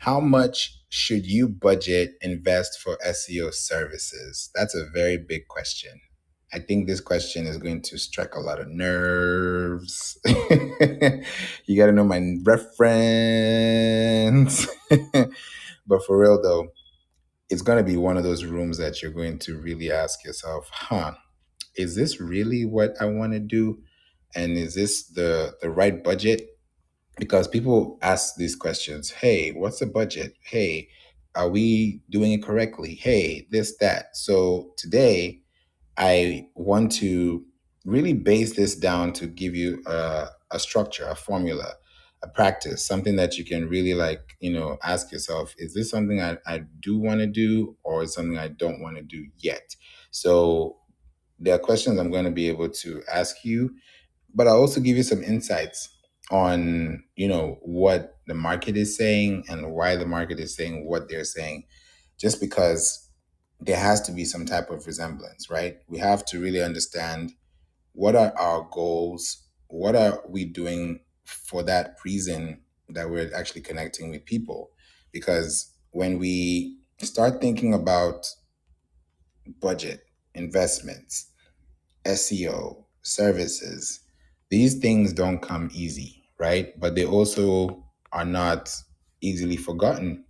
How much should you budget invest for SEO services? That's a very big question. I think this question is going to strike a lot of nerves. You got to know my reference. But for real though, it's going to be one of those rooms that you're going to really ask yourself, is this really what I want to do? And is this the right budget? Because people ask these questions. Hey, what's the budget? Hey, are we doing it correctly? Hey, this, that. So today I want to really base this down to give you a structure, a formula, a practice, something that you can really ask yourself, is this something I do want to do, or is something I don't want to do yet? So there are questions I'm going to be able to ask you, but I'll also give you some insights on, what the market is saying and why the market is saying what they're saying, just because there has to be some type of resemblance, right? We have to really understand what are our goals, what are we doing for that reason that we're actually connecting with people. Because when we start thinking about budget, investments, SEO, services, these things don't come easy, right? But they also are not easily forgotten,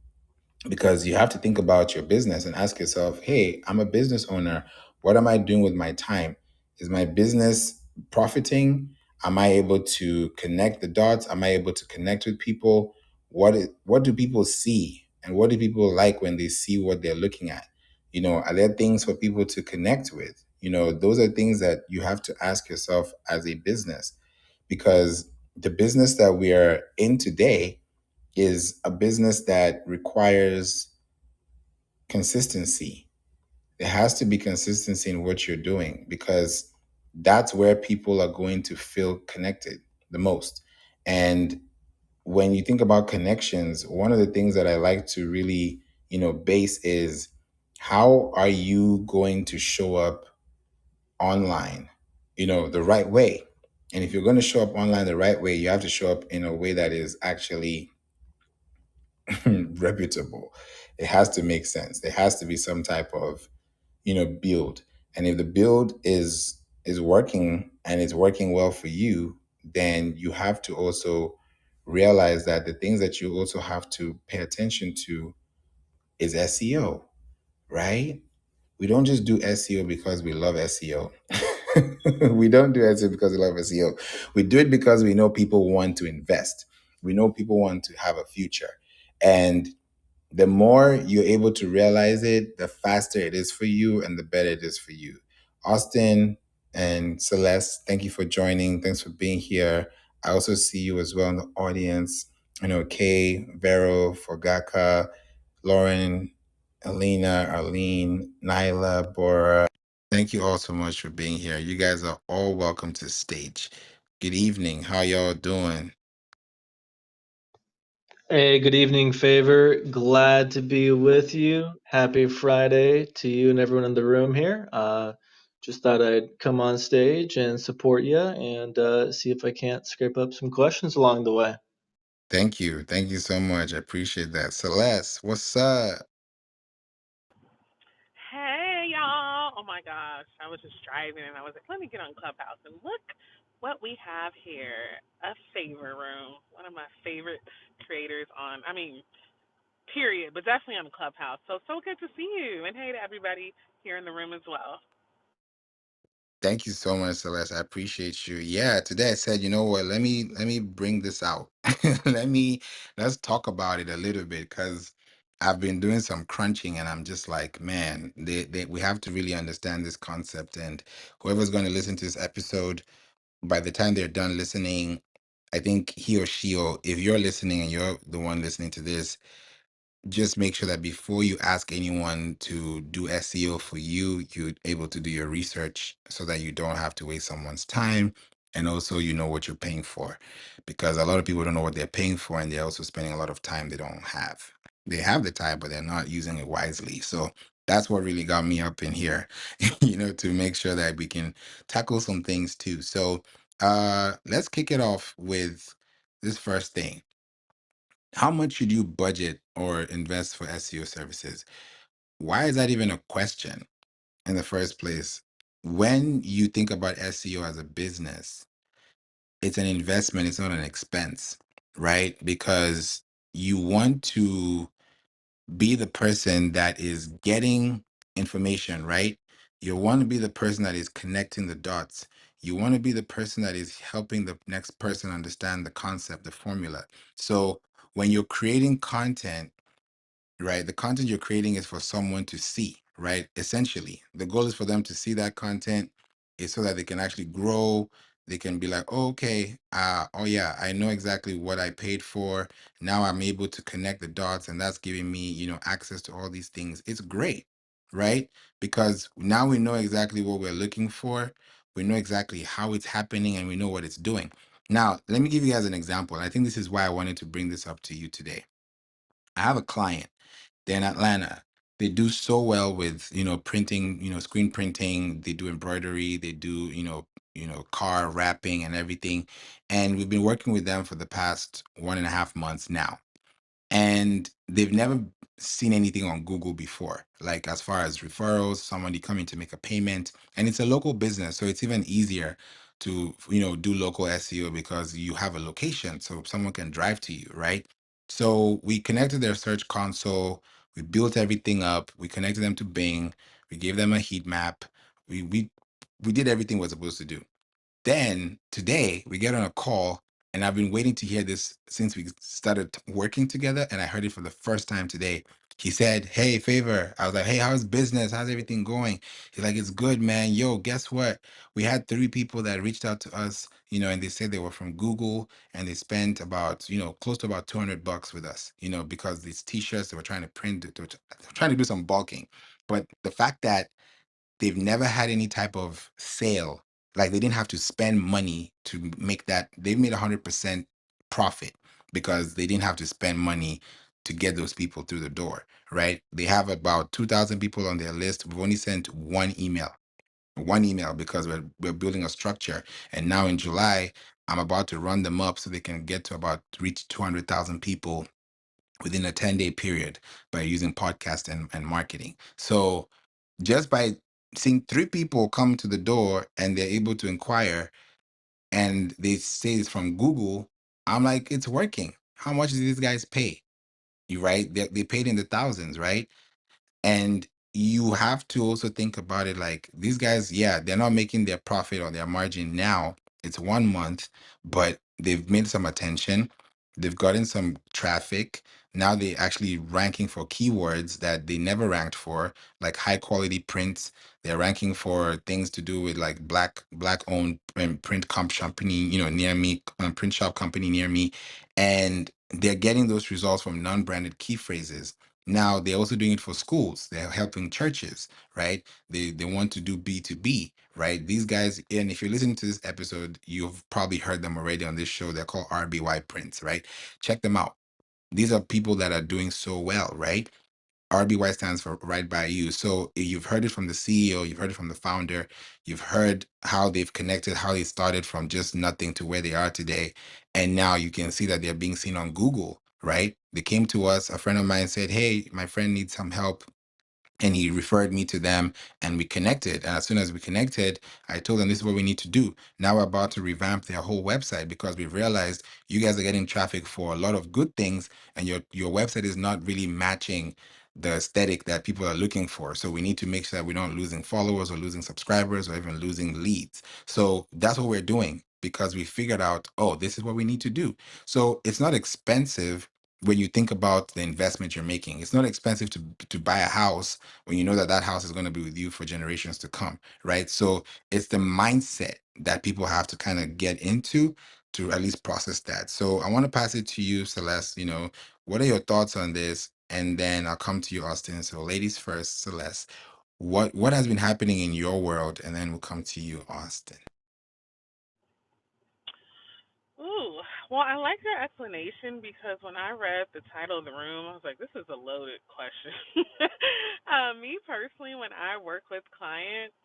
because you have to think about your business and ask yourself, hey, I'm a business owner. What am I doing with my time? Is my business profiting? Am I able to connect the dots? Am I able to connect with people? What do people see? And what do people like when they see what they're looking at? Are there things for people to connect with? Those are things that you have to ask yourself as a business, because the business that we are in today is a business that requires consistency. There has to be consistency in what you're doing, because that's where people are going to feel connected the most. And when you think about connections, one of the things that I like to really, base is, how are you going to show up online, the right way? And if you're going to show up online the right way, you have to show up in a way that is actually reputable. It has to make sense. There has to be some type of, build. And if the build is working and it's working well for you, then you have to also realize that the things that you also have to pay attention to is SEO, right? We don't just do SEO because we love SEO. We don't do SEO because we love SEO. We do it because we know people want to invest. We know people want to have a future. And the more you're able to realize it, the faster it is for you and the better it is for you. Austin and Celeste, thank you for joining. Thanks for being here. I also see you as well in the audience. Kay, Vero, Fogaka, Lauren, Alina, Arlene, Nyla, Bora. Thank you all so much for being here. You guys are all welcome to the stage. Good evening. How y'all doing? Hey, good evening, Favor. Glad to be with you. Happy Friday to you and everyone in the room here. Just thought I'd come on stage and support you and see if I can't scrape up some questions along the way. Thank you. Thank you so much. I appreciate that. Celeste, what's up? Hey y'all! Oh my gosh, I was just driving and I was like, let me get on Clubhouse and look what we have here. A favor room. One of my favorite creators on, period, but definitely on Clubhouse. So good to see you. And hey to everybody here in the room as well. Thank you so much, Celeste. I appreciate you. Yeah, today I said, you know what, let me bring this out. Let's talk about it a little bit, because I've been doing some crunching and I'm just like, man, we have to really understand this concept. And whoever's going to listen to this episode, by the time they're done listening, I think he or she, or if you're listening and you're the one listening to this, just make sure that before you ask anyone to do SEO for you, you're able to do your research so that you don't have to waste someone's time. And also, you know what you're paying for, because a lot of people don't know what they're paying for, and they're also spending a lot of time they don't have. They have the time, but they're not using it wisely. So that's what really got me up in here, to make sure that we can tackle some things too. So let's kick it off with this first thing. How much should you budget or invest for SEO services? Why is that even a question in the first place? When you think about SEO as a business, it's an investment, it's not an expense, right? Because you want to be the person that is getting information, right? You want to be the person that is connecting the dots. You want to be the person that is helping the next person understand the concept, the formula. So when you're creating content, right? The content you're creating is for someone to see, right? Essentially, the goal is for them to see that content is so that they can actually grow. They can be like, oh, okay, oh yeah, I know exactly what I paid for. Now I'm able to connect the dots, and that's giving me, access to all these things. It's great, right? Because now we know exactly what we're looking for. We know exactly how it's happening, and we know what it's doing. Now, let me give you guys an example. I think this is why I wanted to bring this up to you today. I have a client. They're in Atlanta. They do so well with, printing, screen printing. They do embroidery. They do, car wrapping and everything. And we've been working with them for the past 1.5 months now, and they've never seen anything on Google before, like as far as referrals, somebody coming to make a payment, and it's a local business, so it's even easier to do local SEO because you have a location, so someone can drive to you, right? So we connected their search console, we built everything up, we connected them to Bing, we gave them a heat map, we did everything we're supposed to do. Then today we get on a call, and I've been waiting to hear this since we started working together, and I heard it for the first time today. He said, "Hey, Favor." I was like, "Hey, how's business? How's everything going?" He's like, "It's good, man. Yo, guess what? We had 3 people that reached out to us, and they said they were from Google, and they spent about, close to about $200 with us, because these t-shirts they were trying to print, they were trying to do some bulking. But the fact that they've never had any type of sale. Like they didn't have to spend money to make that. They made 100% profit because they didn't have to spend money to get those people through the door, right? They have about 2,000 people on their list. We've only sent one email because we're building a structure. And now in July, I'm about to run them up so they can get to about reach 200,000 people within a 10-day period by using podcast and marketing. So just by seeing 3 people come to the door and they're able to inquire and they say it's from Google, I'm like, it's working. How much do these guys pay? You right? They paid in the thousands, right? And you have to also think about it like these guys, yeah, they're not making their profit or their margin now. It's 1 month, but they've made some attention. They've gotten some traffic. Now they actually ranking for keywords that they never ranked for, like high quality prints. They're ranking for things to do with like black owned print company, near me, print shop company near me, and they're getting those results from non-branded key phrases. Now they're also doing it for schools. They're helping churches, right? They want to do B2B, right? These guys, and if you're listening to this episode, you've probably heard them already on this show. They're called RBY Prints, right? Check them out. These are people that are doing so well, right? RBY stands for right by you. So you've heard it from the CEO, you've heard it from the founder, you've heard how they've connected, how they started from just nothing to where they are today. And now you can see that they're being seen on Google, right? They came to us, a friend of mine said, "Hey, my friend needs some help." And he referred me to them and we connected. And as soon as we connected, I told them this is what we need to do. Now we're about to revamp their whole website because we've realized you guys are getting traffic for a lot of good things and your website is not really matching the aesthetic that people are looking for. So we need to make sure that we're not losing followers or losing subscribers or even losing leads. So that's what we're doing because we figured out, oh, this is what we need to do. So it's not expensive when you think about the investment you're making. It's not expensive to buy a house when you know that that house is going to be with you for generations to come, right? So it's the mindset that people have to kind of get into to at least process that. So I want to pass it to you, Celeste. What are your thoughts on this? And then I'll come to you, Austin. So ladies first, Celeste. What has been happening in your world? And then we'll come to you, Austin. Ooh, well, I like your explanation because when I read the title of the room, I was like, this is a loaded question. Me personally, when I work with clients,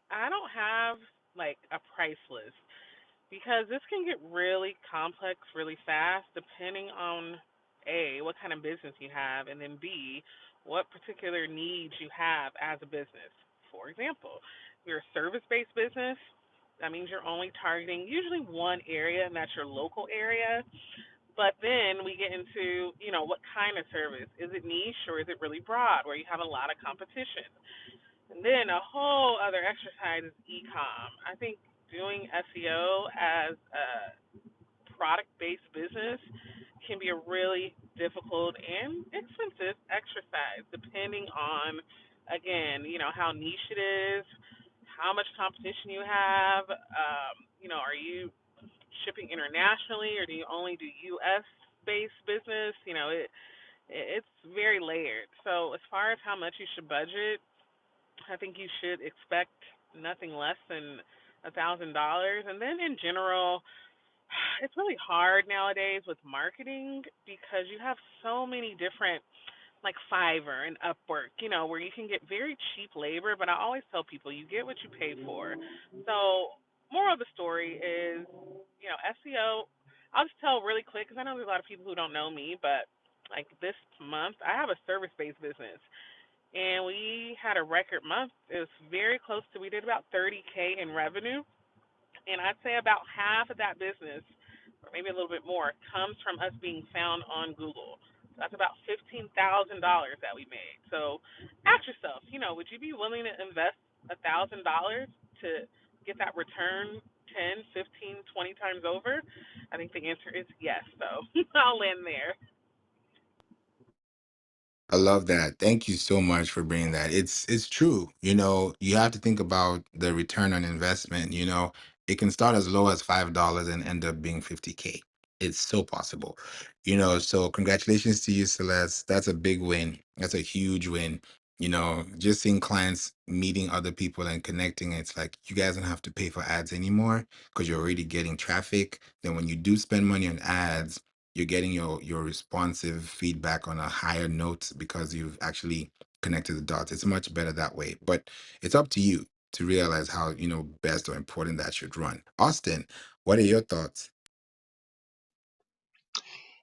I don't have like a price list because this can get really complex really fast depending on A, what kind of business you have, and then B, what particular needs you have as a business. For example, if you're a service based business, that means you're only targeting usually one area, and that's your local area. But then we get into, what kind of service? Is it niche or is it really broad where you have a lot of competition? And then a whole other exercise is e-com. I think doing SEO as a product-based business can be a really difficult and expensive exercise depending on, again, how niche it is, how much competition you have. Are you shipping internationally or do you only do U.S. based business? It's very layered. So as far as how much you should budget, I think you should expect nothing less than $1,000. And then in general, it's really hard nowadays with marketing because you have so many different, like Fiverr and Upwork, where you can get very cheap labor. But I always tell people you get what you pay for. So moral of the story is, SEO. I'll just tell really quick because I know there's a lot of people who don't know me, but like this month I have a service-based business and we had a record month. It was very close to, we did about 30K in revenue, and I'd say about half of that business, or maybe a little bit more, comes from us being found on Google. So that's about $15,000 that we made. So ask yourself, would you be willing to invest $1,000 to get that return 10, 15, 20 times over? I think the answer is yes. So I'll end there. I love that. Thank you so much for bringing that. It's true. You have to think about the return on investment. It can start as low as $5 and end up being 50K. It's so possible. So congratulations to you, Celeste. That's a big win. That's a huge win. Just seeing clients meeting other people and connecting, it's like you guys don't have to pay for ads anymore because you're already getting traffic. Then when you do spend money on ads, you're getting your responsive feedback on a higher note because you've actually connected the dots. It's much better that way. But it's up to you to realize how, best or important that should run. Austin, what are your thoughts?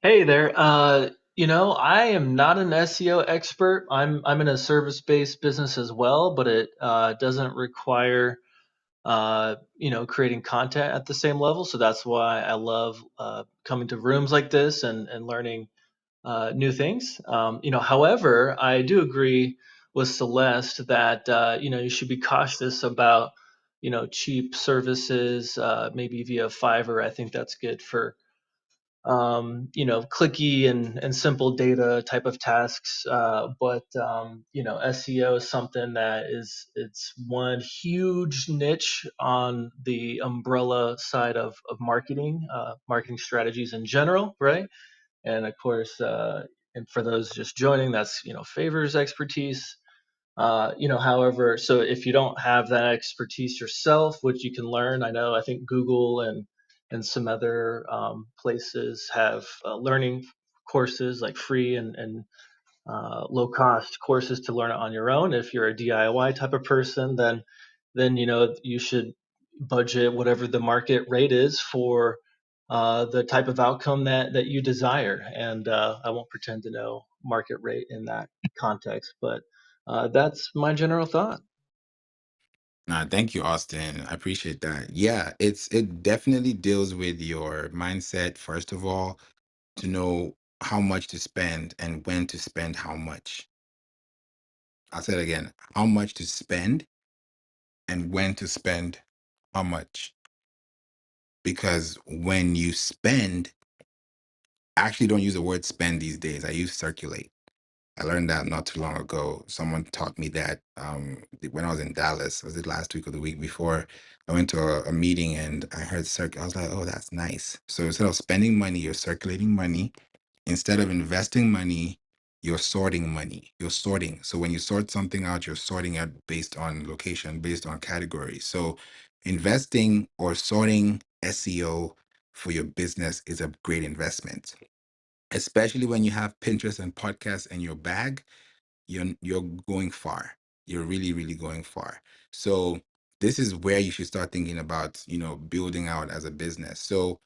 Hey there. I am not an SEO expert. I'm in a service-based business as well, but it doesn't require creating content at the same level. So that's why I love coming to rooms like this and learning new things. However, I do agree with Celeste that you should be cautious about cheap services, maybe via Fiverr. I think that's good for clicky and simple data type of tasks. But SEO is something that it's one huge niche on the umbrella side of marketing, marketing strategies in general, right? And of course, and for those just joining, that's Favor's expertise. However, so if you don't have that expertise yourself, which you can learn, I think Google and some other places have learning courses like free and low cost courses to learn it on your own. If you're a DIY type of person, then you should budget whatever the market rate is for the type of outcome that you desire. And I won't pretend to know market rate in that context, but that's my general thought. Thank you, Austin. I appreciate that. Yeah, it definitely deals with your mindset, first of all, to know how much to spend and when to spend how much. I'll say it again, how much to spend and when to spend how much. Because when you spend, I actually don't use the word spend these days. I use circulate. I learned that not too long ago. Someone taught me that when I was in Dallas. Was it last week or the week before? I went to a meeting and I heard circle. I was like, oh, that's nice. So instead of spending money, you're circulating money. Instead of investing money, you're sorting money. You're sorting. So when you sort something out, you're sorting it based on location, based on category. So investing or sorting SEO for your business is a great investment, especially when you have Pinterest and podcasts in your bag. You're going far. You're really, really going far. So this is where you should start thinking about, building out as a business. So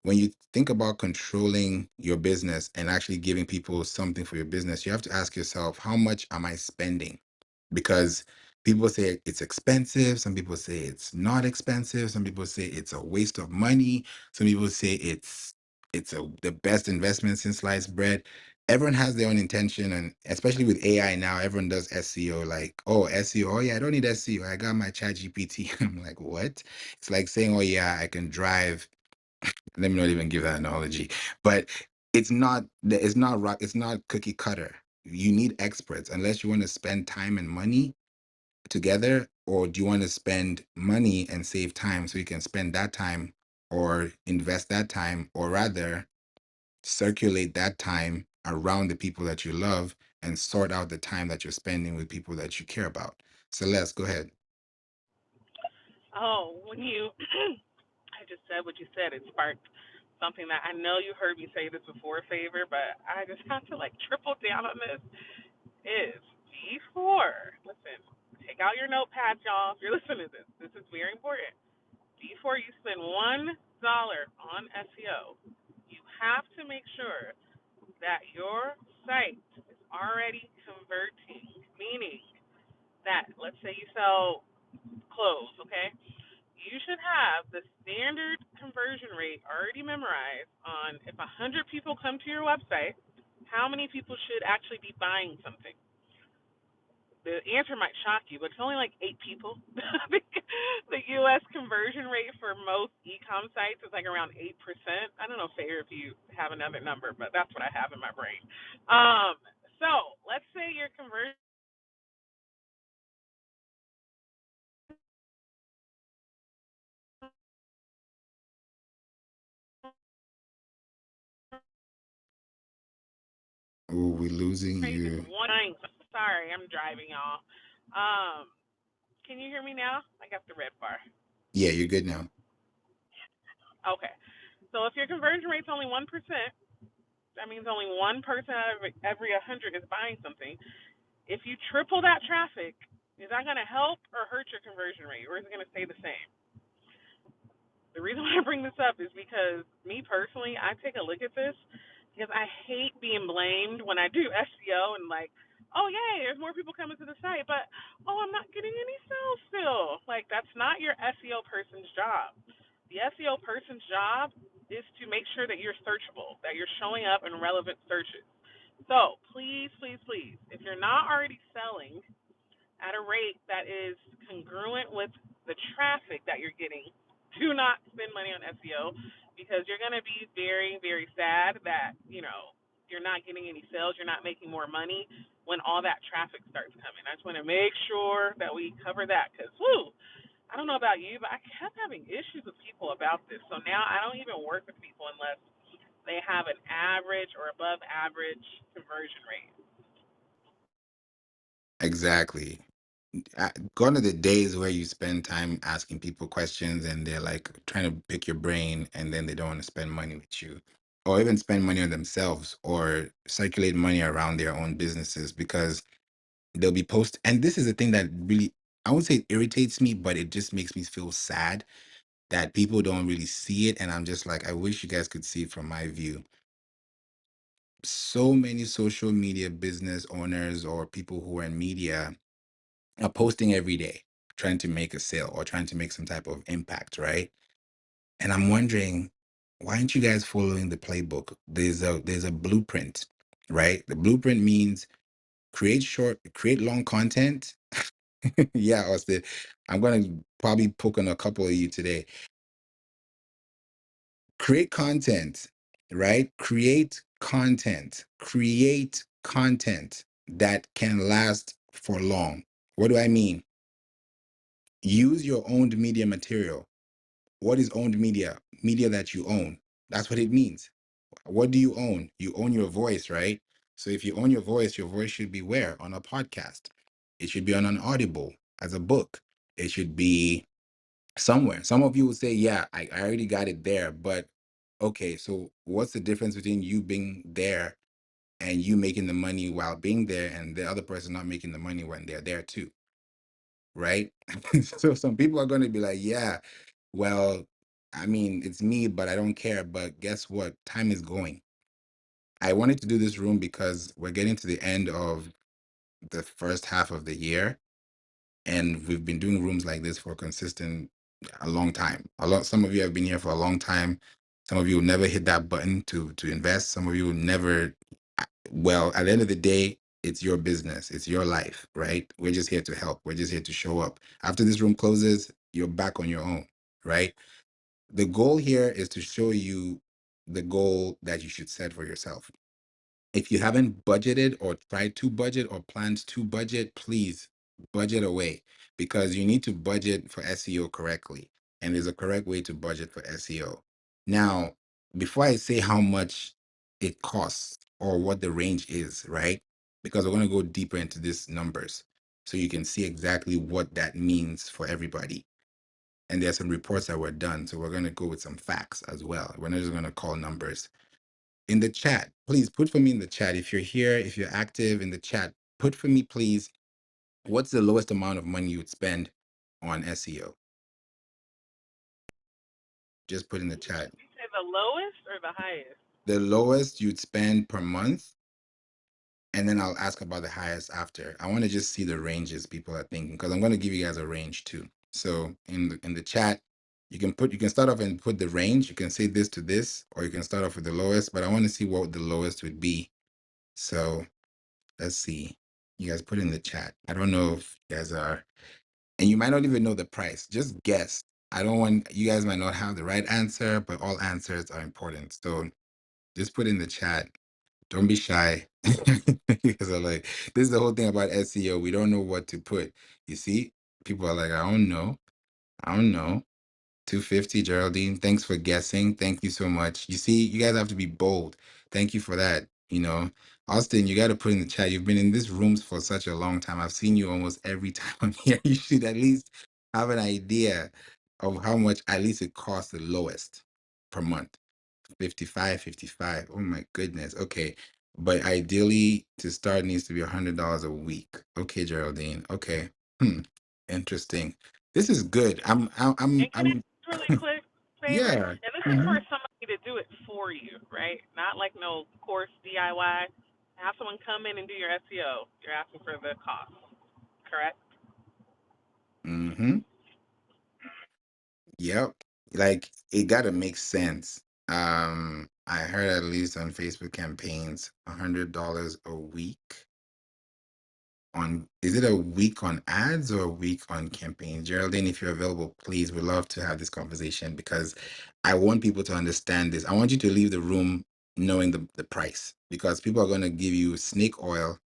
when you think about controlling your business and actually giving people something for your business, you have to ask yourself, how much am I spending? Because people say it's expensive, some people say it's not expensive, some people say it's a waste of money, some people say the best investment since sliced bread. Everyone has their own intention, and especially with AI now, everyone does SEO. Like, oh, SEO, oh yeah, I don't need SEO, I got my chat GPT. I'm like, what? It's like saying, oh yeah, I can drive. Let me not even give that analogy, but it's not cookie cutter. You need experts unless you want to spend time and money together, or do you want to spend money and save time so you can spend that time or invest that time, or rather circulate that time around the people that you love and sort out the time that you're spending with people that you care about. Celeste, go ahead. Oh, when you, I just said what you said, it sparked something that I know you heard me say this before, Favor, but I just have to like triple down on this. Is before, listen, take out your notepads, y'all. If you're listening to this, this is very important. Before you spend $1 on SEO, you have to make sure that your site is already converting, meaning that let's say you sell clothes, okay? You should have the standard conversion rate already memorized on if 100 people come to your website, how many people should actually be buying something. The answer might shock you, but it's only like 8 people. The U.S. conversion rate for most e-com sites is like around 8%. I don't know, Fair, if you have another number, but that's what I have in my brain. So let's say your conversion. Oh, we're losing Rate is you. one. Sorry, I'm driving, y'all. Can you hear me now? I got the red bar. Yeah, you're good now. Okay. So if your conversion rate's only 1%, that means only one person out of every 100 is buying something. If you triple that traffic, is that going to help or hurt your conversion rate, or is it going to stay the same? The reason why I bring this up is because me personally, I take a look at this because I hate being blamed when I do SEO and like, oh yay, there's more people coming to the site, but oh, I'm not getting any sales still. Like that's not your SEO person's job. The SEO person's job is to make sure that you're searchable, that you're showing up in relevant searches. So please, please, please, if you're not already selling at a rate that is congruent with the traffic that you're getting, do not spend money on SEO because you're going to be very, very sad that, you're not getting any sales, you're not making more money when all that traffic starts coming. I just want to make sure that we cover that because, whoo, I don't know about you, but I kept having issues with people about this. So now I don't even work with people unless they have an average or above average conversion rate. Exactly. Gone are the days where you spend time asking people questions and they're like trying to pick your brain, and then they don't want to spend money with you, or even spend money on themselves, or circulate money around their own businesses, because they'll be post. And this is the thing that really, I won't say it irritates me, but it just makes me feel sad that people don't really see it. And I'm just like, I wish you guys could see it from my view. So many social media business owners or people who are in media are posting every day, trying to make a sale or trying to make some type of impact, right? And I'm wondering, why aren't you guys following the playbook? There's a blueprint, right? The blueprint means create long content. Yeah, Austin, I'm gonna probably poke on a couple of you today. Create content, right? Create content that can last for long. What do I mean? Use your owned media material. What is owned media? Media that you own. That's what it means. What do you own? You own your voice, right? So if you own your voice should be where? On a podcast. It should be on an Audible as a book. It should be somewhere. Some of you will say, yeah, I already got it there. But okay, so what's the difference between you being there and you making the money while being there, and the other person not making the money when they're there too? Right? So some people are going to be like, yeah, well, I mean, it's me, but I don't care. But guess what? Time is going. I wanted to do this room because we're getting to the end of the first half of the year, and we've been doing rooms like this for a long time. Some of you have been here for a long time. Some of you will never hit that button to invest. Some of you will never. Well, at the end of the day, it's your business. It's your life, right? We're just here to help. We're just here to show up. After this room closes, you're back on your own, right? The goal here is to show you the goal that you should set for yourself. If you haven't budgeted or tried to budget or planned to budget, please budget away, because you need to budget for SEO correctly. And there's a correct way to budget for SEO. Now, before I say how much it costs or what the range is, right? Because we're going to go deeper into these numbers so you can see exactly what that means for everybody. And there's some reports that were done. So we're going to go with some facts as well. We're not just going to call numbers. In the chat, please put for me in the chat. If you're here, if you're active in the chat, put for me, please, what's the lowest amount of money you would spend on SEO? Just put in the chat. You say the lowest or the highest? The lowest you'd spend per month, and then I'll ask about the highest after. I want to just see the ranges people are thinking, because I'm going to give you guys a range too. So in the chat, you can start off and put the range. You can say this to this, or you can start off with the lowest, but I want to see what the lowest would be. So let's see. You guys put in the chat. I don't know if you guys are, and you might not even know the price. Just guess. I don't want, you guys might not have the right answer, but all answers are important. So just put in the chat. Don't be shy. Because I'm like, this is the whole thing about SEO. We don't know what to put. You see, people are like, I don't know. I don't know. 250, Geraldine. Thanks for guessing. Thank you so much. You see, you guys have to be bold. Thank you for that. You know, Austin, you got to put in the chat. You've been in these rooms for such a long time. I've seen you almost every time I'm here. You should at least have an idea of how much at least it costs the lowest per month. 55, 55. Oh my goodness. Okay. But ideally, to start needs to be $100 a week. Okay, Geraldine. Okay. Interesting. This is good. And can I just really quick favor? Yeah. And this is Hmm. for somebody to do it for you, right? Not like no course DIY. Have someone come in and do your SEO. You're asking for the cost, correct? Hmm. Yep. Like it gotta make sense. I heard at least on Facebook campaigns, $100 a week. On, is it a week on ads or a week on campaigns? Geraldine, if you're available, please, we'd love to have this conversation, because I want people to understand this. I want you to leave the room knowing the price, because people are going to give you snake oil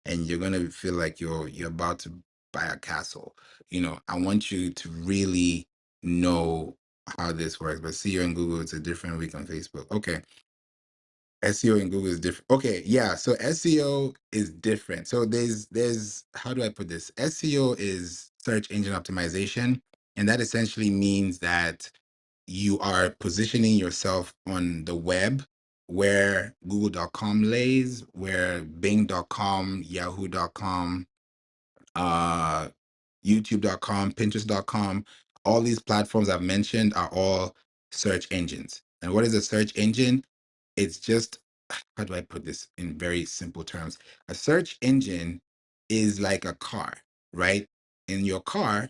and you're going to feel like you're about to buy a castle. You know, I want you to really know how this works. But see, you in Google, it's a different week on Facebook. Okay. SEO in Google is different. Okay, yeah. So SEO is different. So there's how do I put this? SEO is search engine optimization, and that essentially means that you are positioning yourself on the web where google.com lays, where bing.com, yahoo.com, uh youtube.com, pinterest.com, all these platforms I've mentioned are all search engines. And what is a search engine? It's just, how do I put this in very simple terms? A search engine is like a car, right? In your car,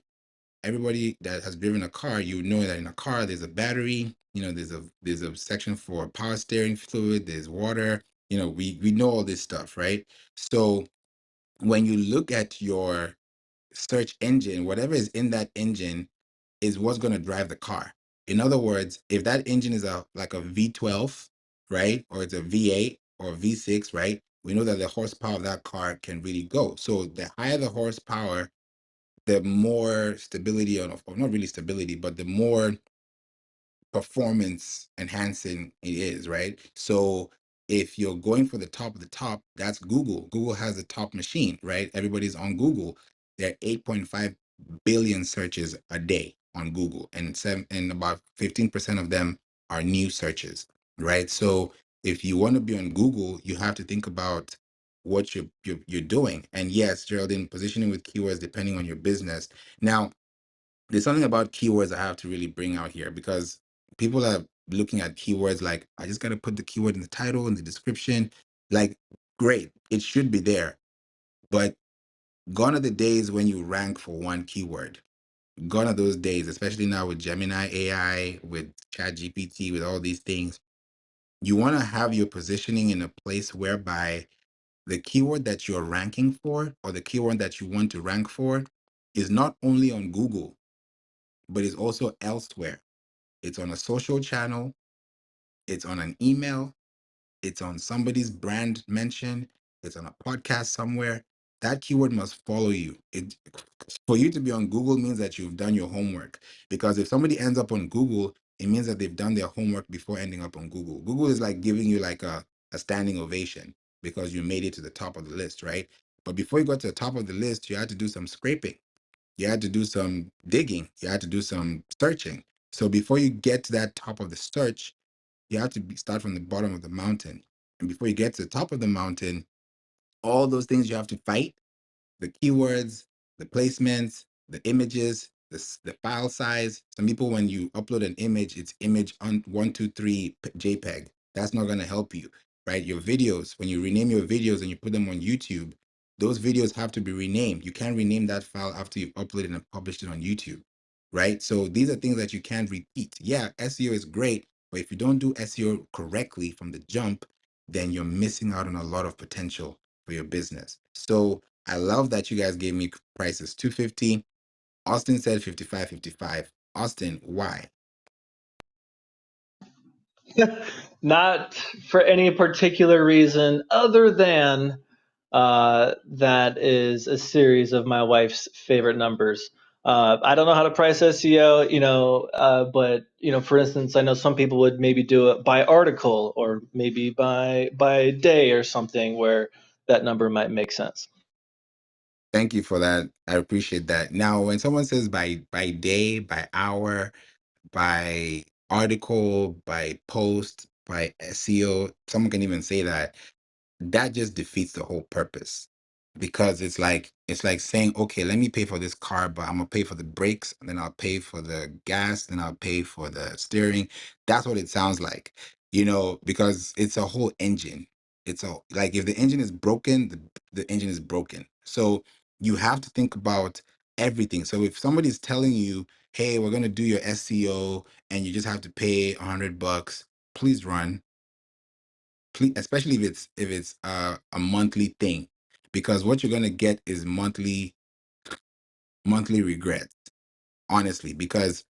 everybody that has driven a car, you know that in a car there's a battery, you know, there's a section for power steering fluid, there's water, you know, we know all this stuff, right? So when you look at your search engine, whatever is in that engine is what's going to drive the car. In other words, if that engine is like a V12, right, or it's a V8 or a V6, right, we know that the horsepower of that car can really go. So the higher the horsepower, the more stability, or not really stability, but the more performance enhancing it is, right? So if you're going for the top of the top, that's Google. Google has the top machine, right? Everybody's on Google. There are 8.5 billion searches a day on Google, and about 15% of them are new searches, right? So if you want to be on Google, you have to think about what you're doing. And yes, Geraldine, positioning with keywords depending on your business. Now, there's something about keywords I have to really bring out here, because People are looking at keywords like, I just got to put the keyword in the title, in the description. Like, great, it should be there. But gone are the days when you rank for one keyword. Gone are those days, especially now with Gemini AI, with ChatGPT, with all these things. You want to have your positioning in a place whereby the keyword that you're ranking for, or the keyword that you want to rank for, is not only on Google, but is also elsewhere. It's on a social channel, it's on an email, it's on somebody's brand mention, it's on a podcast somewhere. That keyword must follow you. It, for you to be on Google means that you've done your homework. Because if somebody ends up on Google, it means that they've done their homework before ending up on Google. Google is like giving you like a standing ovation because you made it to the top of the list, right? But before you got to the top of the list, you had to do some scraping. You had to do some digging. You had to do some searching. So before you get to that top of the search, you have to start from the bottom of the mountain. And before you get to the top of the mountain, all those things you have to fight, the keywords, the placements, the images, the file size. Some people, when you upload an image, it's image on 123 JPEG. That's not going to help you, right? Your videos, when you rename your videos and you put them on YouTube, those videos have to be renamed. You can't rename that file after you've uploaded and published it on YouTube, right? So these are things that you can't repeat. Yeah, SEO is great, but if you don't do SEO correctly from the jump, then you're missing out on a lot of potential for your business. So I love that you guys gave me prices 250. Austin said 55.55. Austin, why? Not for any particular reason other than that is a series of my wife's favorite numbers. I don't know how to price SEO, but for instance, I know some people would maybe do it by article or maybe by day or something where that number might make sense. Thank you for that. I appreciate that. Now, when someone says by day, by hour, by article, by post, by SEO, someone can even say that. That just defeats the whole purpose, because it's like saying, okay, let me pay for this car, but I'm gonna pay for the brakes, and then I'll pay for the gas, then I'll pay for the steering. That's what it sounds like, because it's a whole engine. It's a like, if the engine is broken, the engine is broken. So you have to think about everything. So if somebody's telling you, hey, we're gonna do your SEO and you just have to pay $100, please run. Please, especially if it's a monthly thing, because what you're gonna get is monthly regrets, honestly. Because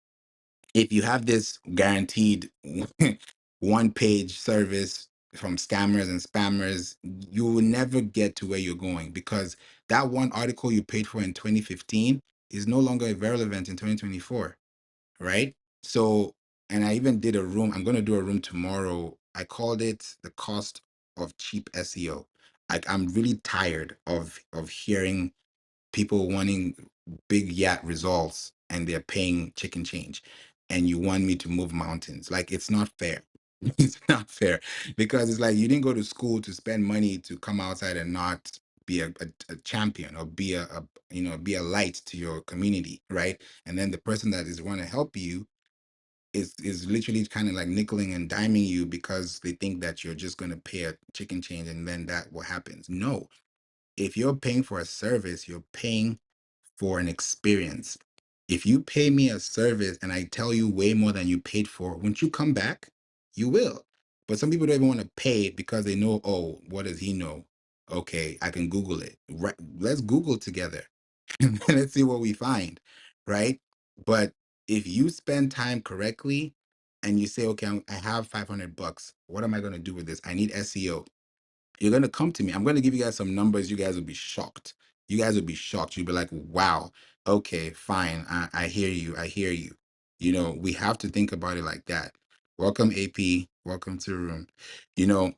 if you have this guaranteed one page service from scammers and spammers, you will never get to where you're going, because that one article you paid for in 2015 is no longer relevant in 2024, right? So, and I even did a room. I'm going to do a room tomorrow. I called it the cost of cheap SEO. Like, I'm really tired of hearing people wanting big yacht results and they're paying chicken change, and you want me to move mountains. Like, it's not fair. It's not fair, because it's like you didn't go to school to spend money to come outside and not be a champion, or be be a light to your community, right? And then the person that is want to help you is literally kind of like nickeling and diming you, because they think that you're just going to pay a chicken change and then that what happens. No, if you're paying for a service, you're paying for an experience. If you pay me a service and I tell you way more than you paid for, won't you come back? You will. But some people don't even want to pay because they know, oh, what does he know? Okay, I can Google it. Right, let's Google together. And then let's see what we find, right? But if you spend time correctly and you say, okay, I have $500, what am I going to do with this? I need SEO. You're going to come to me. I'm going to give you guys some numbers. You guys will be shocked. You guys will be shocked. You'll be like, wow, okay, fine. I hear you. I hear you. We have to think about it like that. Welcome, AP. Welcome to the room. You know,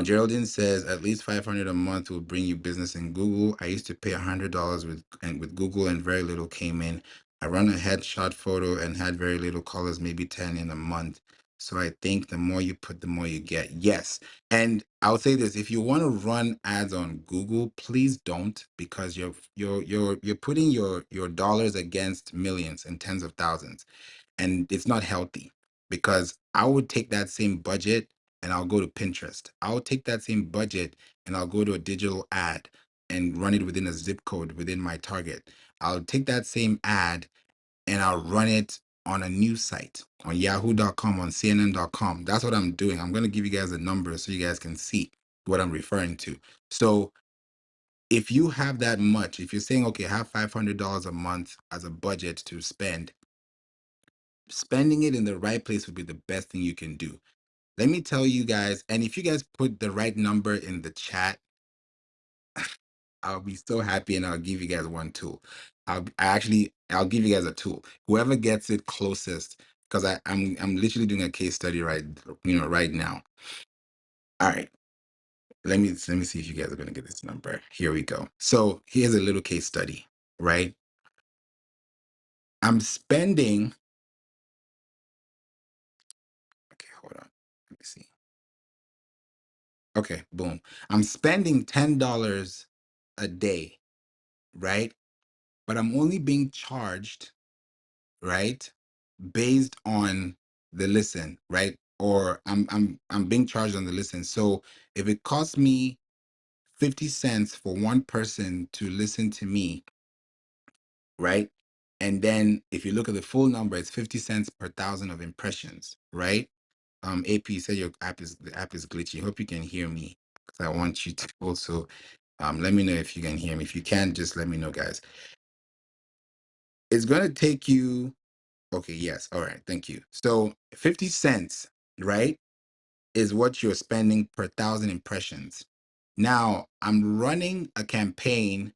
Geraldine says at least 500 a month will bring you business in Google. I used to pay $100 with Google and very little came in. I run a headshot photo and had very little colors, maybe 10 in a month. So I think the more you put, the more you get. Yes. And I would say this, if you want to run ads on Google, please don't, because you're putting your dollars against millions and tens of thousands, and it's not healthy. because I would take that same budget and I'll go to Pinterest. I'll take that same budget and I'll go to a digital ad and run it within a zip code within my target. I'll take that same ad and I'll run it on a news site on yahoo.com, on cnn.com. That's what I'm doing. I'm going to give you guys a number so you guys can see what I'm referring to. So if you have that much, if you're saying, okay, I have $500 a month as a budget to spend, spending it in the right place would be the best thing you can do. Let me tell you guys, and if you guys put the right number in the chat, I'll be so happy and I'll give you guys one tool. I'll give you guys a tool. Whoever gets it closest, because I'm literally doing a case study right now. All right. Let me see if you guys are gonna get this number. Here we go. So here's a little case study, right? I'm spending, okay, hold on. Let me see. Okay, boom. I'm spending $10 a day, right? But I'm only being charged, right, based on the listen, right? Or I'm being charged on the listen. So if it costs me 50 cents for one person to listen to me, right? And then if you look at the full number, it's 50 cents per thousand of impressions, right? AP said the app is glitchy. Hope you can hear me, because I want you to also let me know if you can hear me. If you can, just let me know, guys. It's gonna take you. Okay, yes. All right, thank you. So 50 cents, right, is what you're spending per thousand impressions. Now I'm running a campaign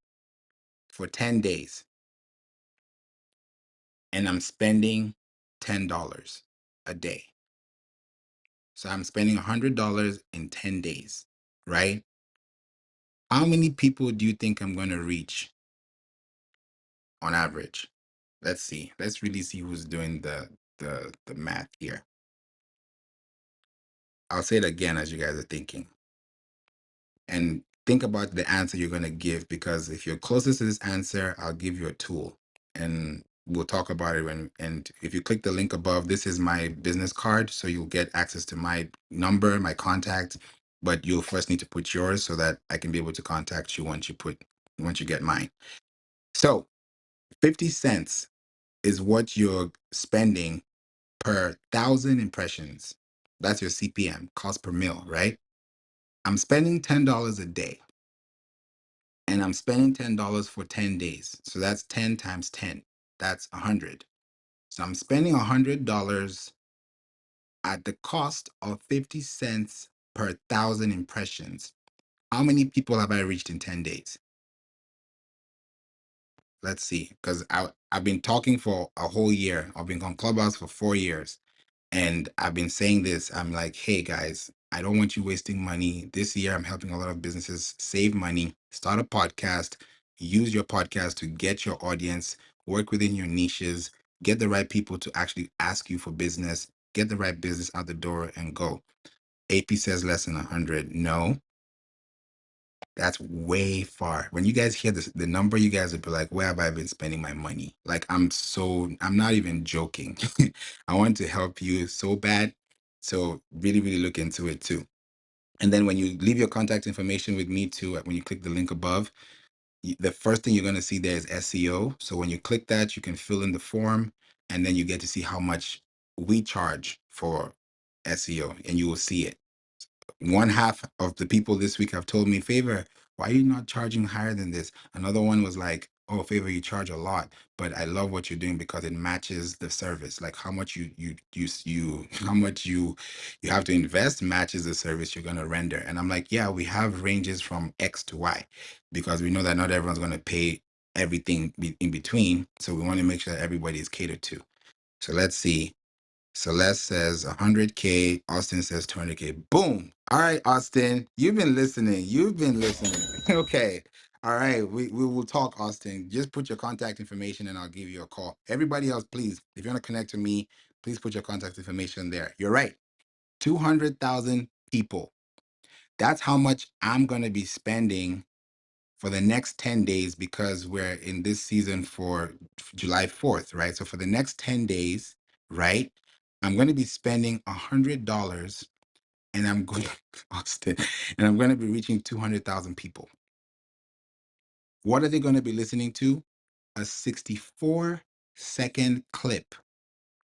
for 10 days and I'm spending $10 a day. So I'm spending $100 in 10 days, right? How many people do you think I'm going to reach on average? Let's see. Let's really see who's doing the math here. I'll say it again as you guys are thinking. And think about the answer you're going to give, because if you're closest to this answer, I'll give you a tool and we'll talk about it and if you click the link above, this is my business card, so you'll get access to my number, my contact, but you'll first need to put yours so that I can be able to contact you once you get mine. So 50 cents is what you're spending per thousand impressions. That's your CPM, cost per mil, right? I'm spending $10 a day and I'm spending $10 for 10 days. So that's 10 times 10. That's 100. So I'm spending $100 at the cost of 50 cents per thousand impressions. How many people have I reached in 10 days? Let's see, because I've been talking for a whole year. I've been on Clubhouse for 4 years. And I've been saying this. I'm like, hey guys, I don't want you wasting money. This year, I'm helping a lot of businesses save money, start a podcast, use your podcast to get your audience, work within your niches, get the right people to actually ask you for business, get the right business out the door and go. AP says less than 100. No, that's way far. When you guys hear this, the number, you guys will be like, where have I been spending my money? Like, I'm not even joking. I want to help you so bad. So really, really look into it too. And then when you leave your contact information with me too, when you click the link above, the first thing you're going to see there is SEO. So when you click that, you can fill in the form and then you get to see how much we charge for SEO and you will see it. One half of the people this week have told me, Favor, why are you not charging higher than this? Another one was like, oh, Favor, you charge a lot, but I love what you're doing because it matches the service. Like how much how much you have to invest matches the service you're going to render. And I'm like, yeah, we have ranges from X to Y because we know that not everyone's going to pay everything in between. So we want to make sure that everybody is catered to. So let's see. Celeste says 100K. Austin says 200K. Boom. All right, Austin, you've been listening. You've been listening. Okay. All right. We will talk, Austin. Just put your contact information and I'll give you a call. Everybody else, please, if you want to connect to me, please put your contact information there. You're right. 200,000 people. That's how much I'm going to be spending for the next 10 days because we're in this season for July 4th, right? So for the next 10 days, right? I'm going to be spending $100 and I'm going Austin, and I'm going to be reaching 200,000 people. What are they going to be listening to? A 64-second clip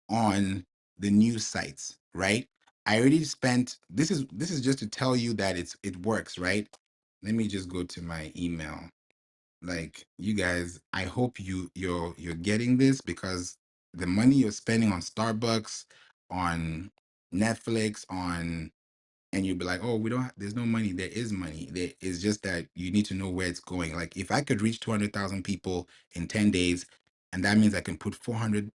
on the news sites, right? I already spent, this is just to tell you that it works, right? Let me just go to my email. Like, you guys, I hope you're getting this, because the money you're spending on Starbucks, on Netflix, on, and you'll be like, oh, we don't there's no money. There is money. There is, just that you need to know where it's going. Like, if I could reach 200,000 people in 10 days, and that means I can put $400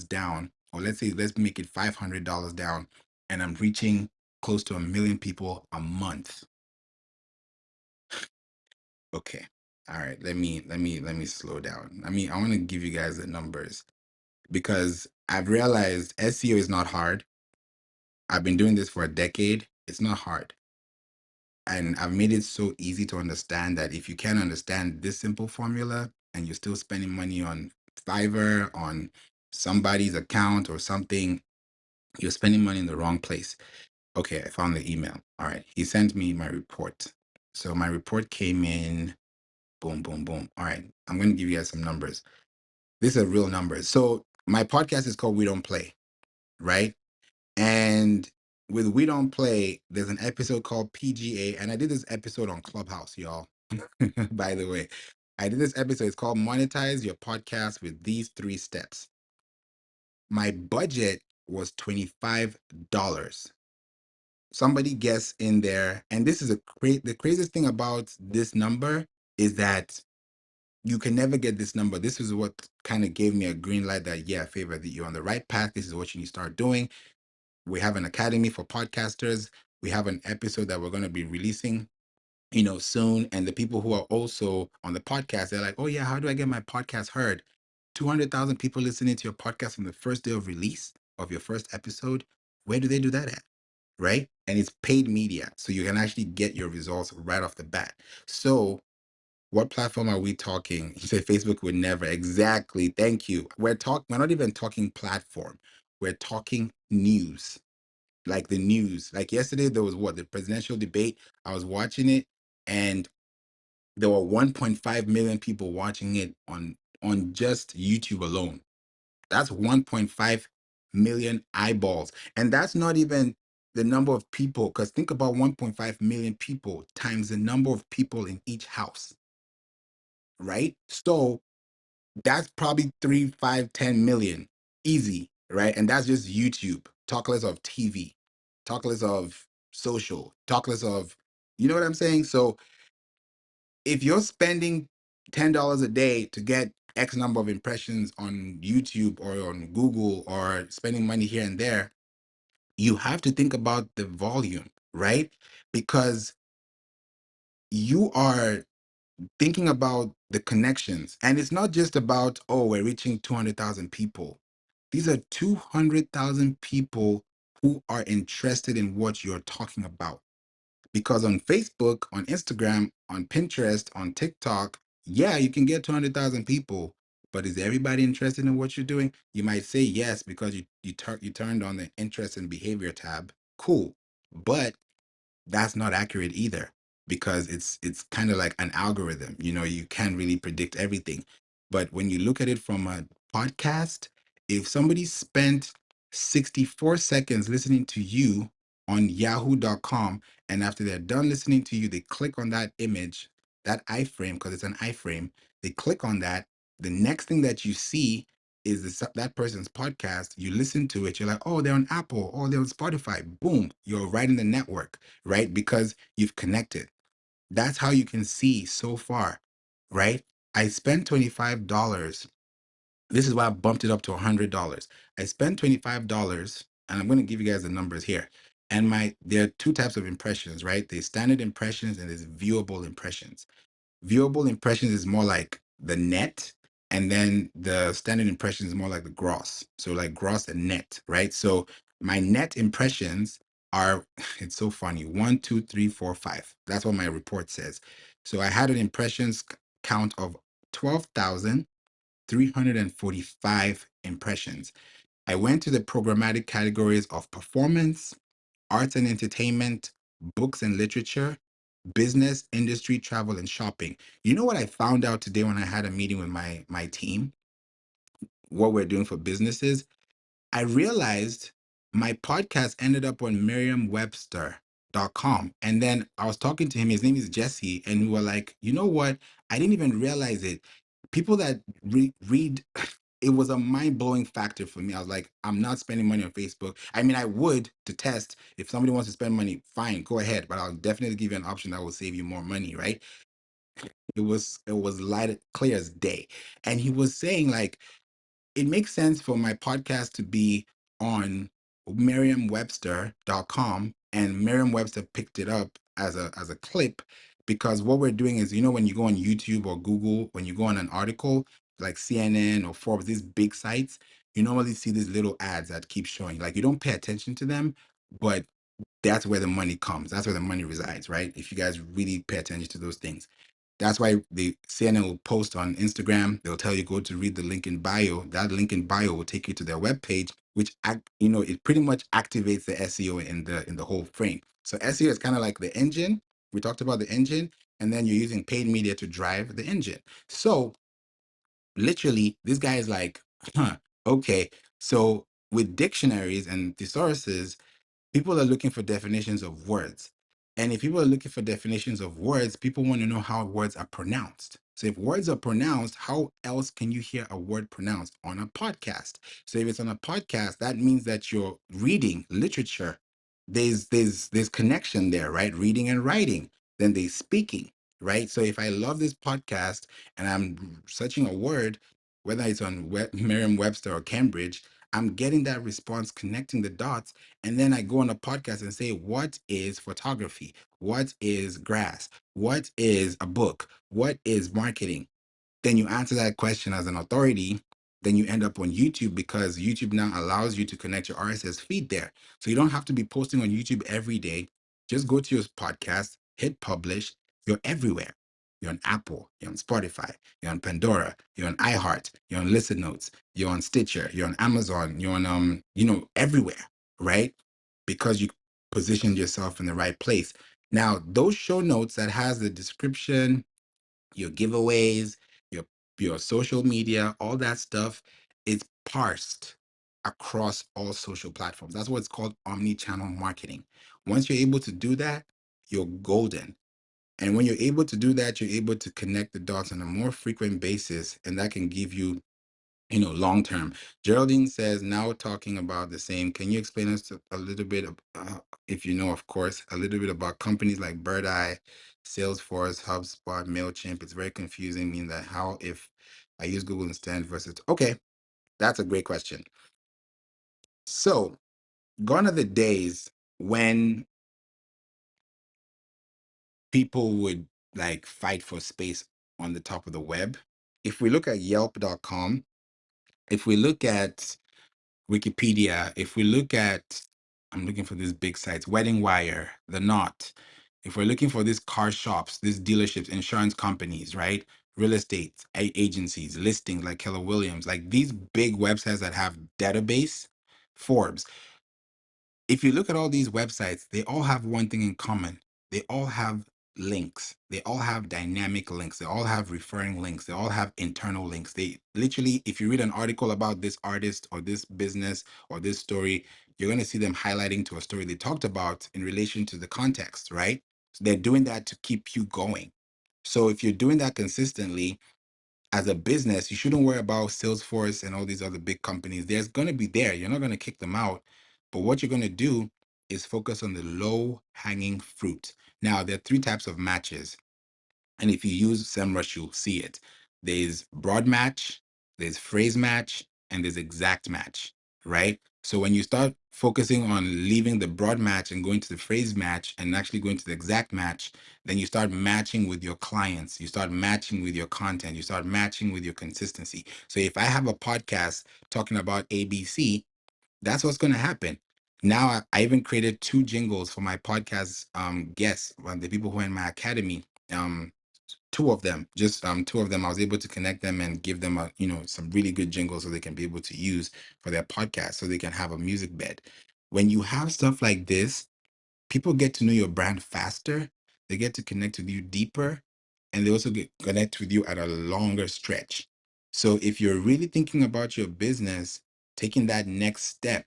down, or let's make it $500 down, and I'm reaching close to 1 million people a month. Okay. All right. Let me slow down. I want to give you guys the numbers, because I've realized SEO is not hard. I've been doing this for a decade. It's not hard. And I've made it so easy to understand that if you can't understand this simple formula and you're still spending money on Fiverr, on somebody's account or something, you're spending money in the wrong place. Okay, I found the email. All right. He sent me my report. So my report came in. Boom, boom, boom. All right. I'm going to give you guys some numbers. These are real numbers. So my podcast is called We Don't Play, right? And with We Don't Play, there's an episode called PGA. And I did this episode on Clubhouse, y'all. By the way, I did this episode. It's called Monetize Your Podcast with These 3 Steps. My budget was $25. Somebody guess in there. And this is the craziest thing about this number is that you can never get this number. This is what kind of gave me a green light that, yeah, Favor, that you're on the right path. This is what you need to start doing. We have an academy for podcasters. We have an episode that we're going to be releasing, soon. And the people who are also on the podcast, they're like, oh yeah, how do I get my podcast heard? 200,000 people listening to your podcast on the first day of release of your first episode. Where do they do that at? Right? And it's paid media. So you can actually get your results right off the bat. So what platform are we talking? You say Facebook would never. Exactly. Thank you. We're not even talking platform. We're talking news. Like the news. Like yesterday, there was the presidential debate. I was watching it, and there were 1.5 million people watching it on just YouTube alone. That's 1.5 million eyeballs. And that's not even the number of people, because think about 1.5 million people times the number of people in each house, right? So that's probably 3, 5, 10 million. Easy, right? And that's just YouTube. Talk less of TV. Talk less of social. Talk less of, you know what I'm saying? So if you're spending $10 a day to get X number of impressions on YouTube or on Google, or spending money here and there, you have to think about the volume, right? Because you are thinking about the connections. And it's not just about, oh, we're reaching 200,000 people. These are 200,000 people who are interested in what you're talking about. Because on Facebook, on Instagram, on Pinterest, on TikTok, yeah, you can get 200,000 people. But is everybody interested in what you're doing? You might say yes because you turned on the interest and behavior tab. Cool. But that's not accurate either, because it's kind of like an algorithm. You can't really predict everything. But when you look at it from a podcast, if somebody spent 64 seconds listening to you on yahoo.com, and after they're done listening to you, they click on that image, that iframe, because it's an iframe, they click on that, the next thing that you see is that person's podcast. You listen to it, you're like, oh, they're on Apple, or they're on Spotify. Boom, you're right in the network, right? Because you've connected. That's how you can see so far, right? I spent $25. This is why I bumped it up to $100. I spent $25, and I'm going to give you guys the numbers here. And there are 2 types of impressions, right? There's standard impressions and there's viewable impressions. Viewable impressions is more like the net, and then the standard impression is more like the gross. So like gross and net, right? So my net impressions are, it's so funny, 1, 2, 3, 4, 5. That's what my report says. So I had an impressions count of 12,345 impressions. I went to the programmatic categories of performance, arts and entertainment, books and literature, business, industry, travel, and shopping. You know what I found out today when I had a meeting with my team, what we're doing for businesses? I realized my podcast ended up on merriam-webster.com. And then I was talking to him, his name is Jesse, and we were like, you know what? I didn't even realize it. People that read, it was a mind-blowing factor for me. I was like, I'm not spending money on Facebook. I mean, I would to test. If somebody wants to spend money, fine, go ahead. But I'll definitely give you an option that will save you more money, right? It was light clear as day. And he was saying like, it makes sense for my podcast to be on merriam-webster.com, and Merriam-Webster picked it up as a clip, because what we're doing is, when you go on YouTube or Google, when you go on an article like CNN or Forbes, these big sites, you normally see these little ads that keep showing. Like, you don't pay attention to them, but that's where the money comes. That's where the money resides, right? If you guys really pay attention to those things. That's why the CNN will post on Instagram. They'll tell you go to read the link in bio. That link in bio will take you to their webpage, which it pretty much activates the SEO in the whole frame. So SEO is kind of like the engine. We talked about the engine, and then you're using paid media to drive the engine. So literally, this guy is like, huh, okay. So with dictionaries and thesauruses, people are looking for definitions of words. And if people are looking for definitions of words, people want to know how words are pronounced. So if words are pronounced, how else can you hear a word pronounced on a podcast? So if it's on a podcast, that means that you're reading literature. There's connection there, right? Reading and writing. Then there's speaking, right? So if I love this podcast and I'm searching a word, whether it's on Merriam-Webster or Cambridge, I'm getting that response, connecting the dots, and then I go on a podcast and say, what is photography? What is grass? What is a book? What is marketing? Then you answer that question as an authority. Then you end up on YouTube, because YouTube now allows you to connect your RSS feed there. So you don't have to be posting on YouTube every day. Just go to your podcast, hit publish. You're everywhere. You're on Apple, you're on Spotify, you're on Pandora, you're on iHeart, you're on Listen Notes, you're on Stitcher, you're on Amazon, you're on everywhere, right? Because you positioned yourself in the right place. Now, those show notes that has the description, your giveaways, your social media, all that stuff is parsed across all social platforms. That's what's called omni-channel marketing. Once you're able to do that, you're golden. And when you're able to do that, you're able to connect the dots on a more frequent basis, and that can give you long term. Geraldine says, now talking about the same, can you explain us a little bit, if you know, of course, a little bit about companies like Bird Eye, Salesforce, HubSpot, MailChimp? It's very confusing. Mean that how if I use Google instead versus, okay, that's a great question. So gone are the days when people would like fight for space on the top of the web. If we look at Yelp.com, if we look at Wikipedia, if we look at, I'm looking for these big sites, Wedding Wire, The Knot, if we're looking for these car shops, these dealerships, insurance companies, right? Real estate agencies, listings like Keller Williams, like these big websites that have database, Forbes. If you look at all these websites, they all have one thing in common. They all have links. They all have dynamic links. They all have referring links. They all have internal links. They literally, if you read an article about this artist or this business or this story, you're going to see them highlighting to a story they talked about in relation to the context, right? So they're doing that to keep you going. So if you're doing that consistently, as a business, you shouldn't worry about Salesforce and all these other big companies. There's going to be there. You're not going to kick them out. But what you're going to do is focus on the low hanging fruit. Now, there are three types of matches. And if you use SEMrush, you'll see it. There's broad match, there's phrase match, and there's exact match, right? So when you start focusing on leaving the broad match and going to the phrase match and actually going to the exact match, then you start matching with your clients, you start matching with your content, you start matching with your consistency. So if I have a podcast talking about ABC, that's what's going to happen. Now, I even created two jingles for my podcast guests, the people who are in my academy. two of them, just two of them. I was able to connect them and give them a, some really good jingles so they can be able to use for their podcast, so they can have a music bed. When you have stuff like this, people get to know your brand faster. They get to connect with you deeper, and they also get connect with you at a longer stretch. So if you're really thinking about your business, taking that next step,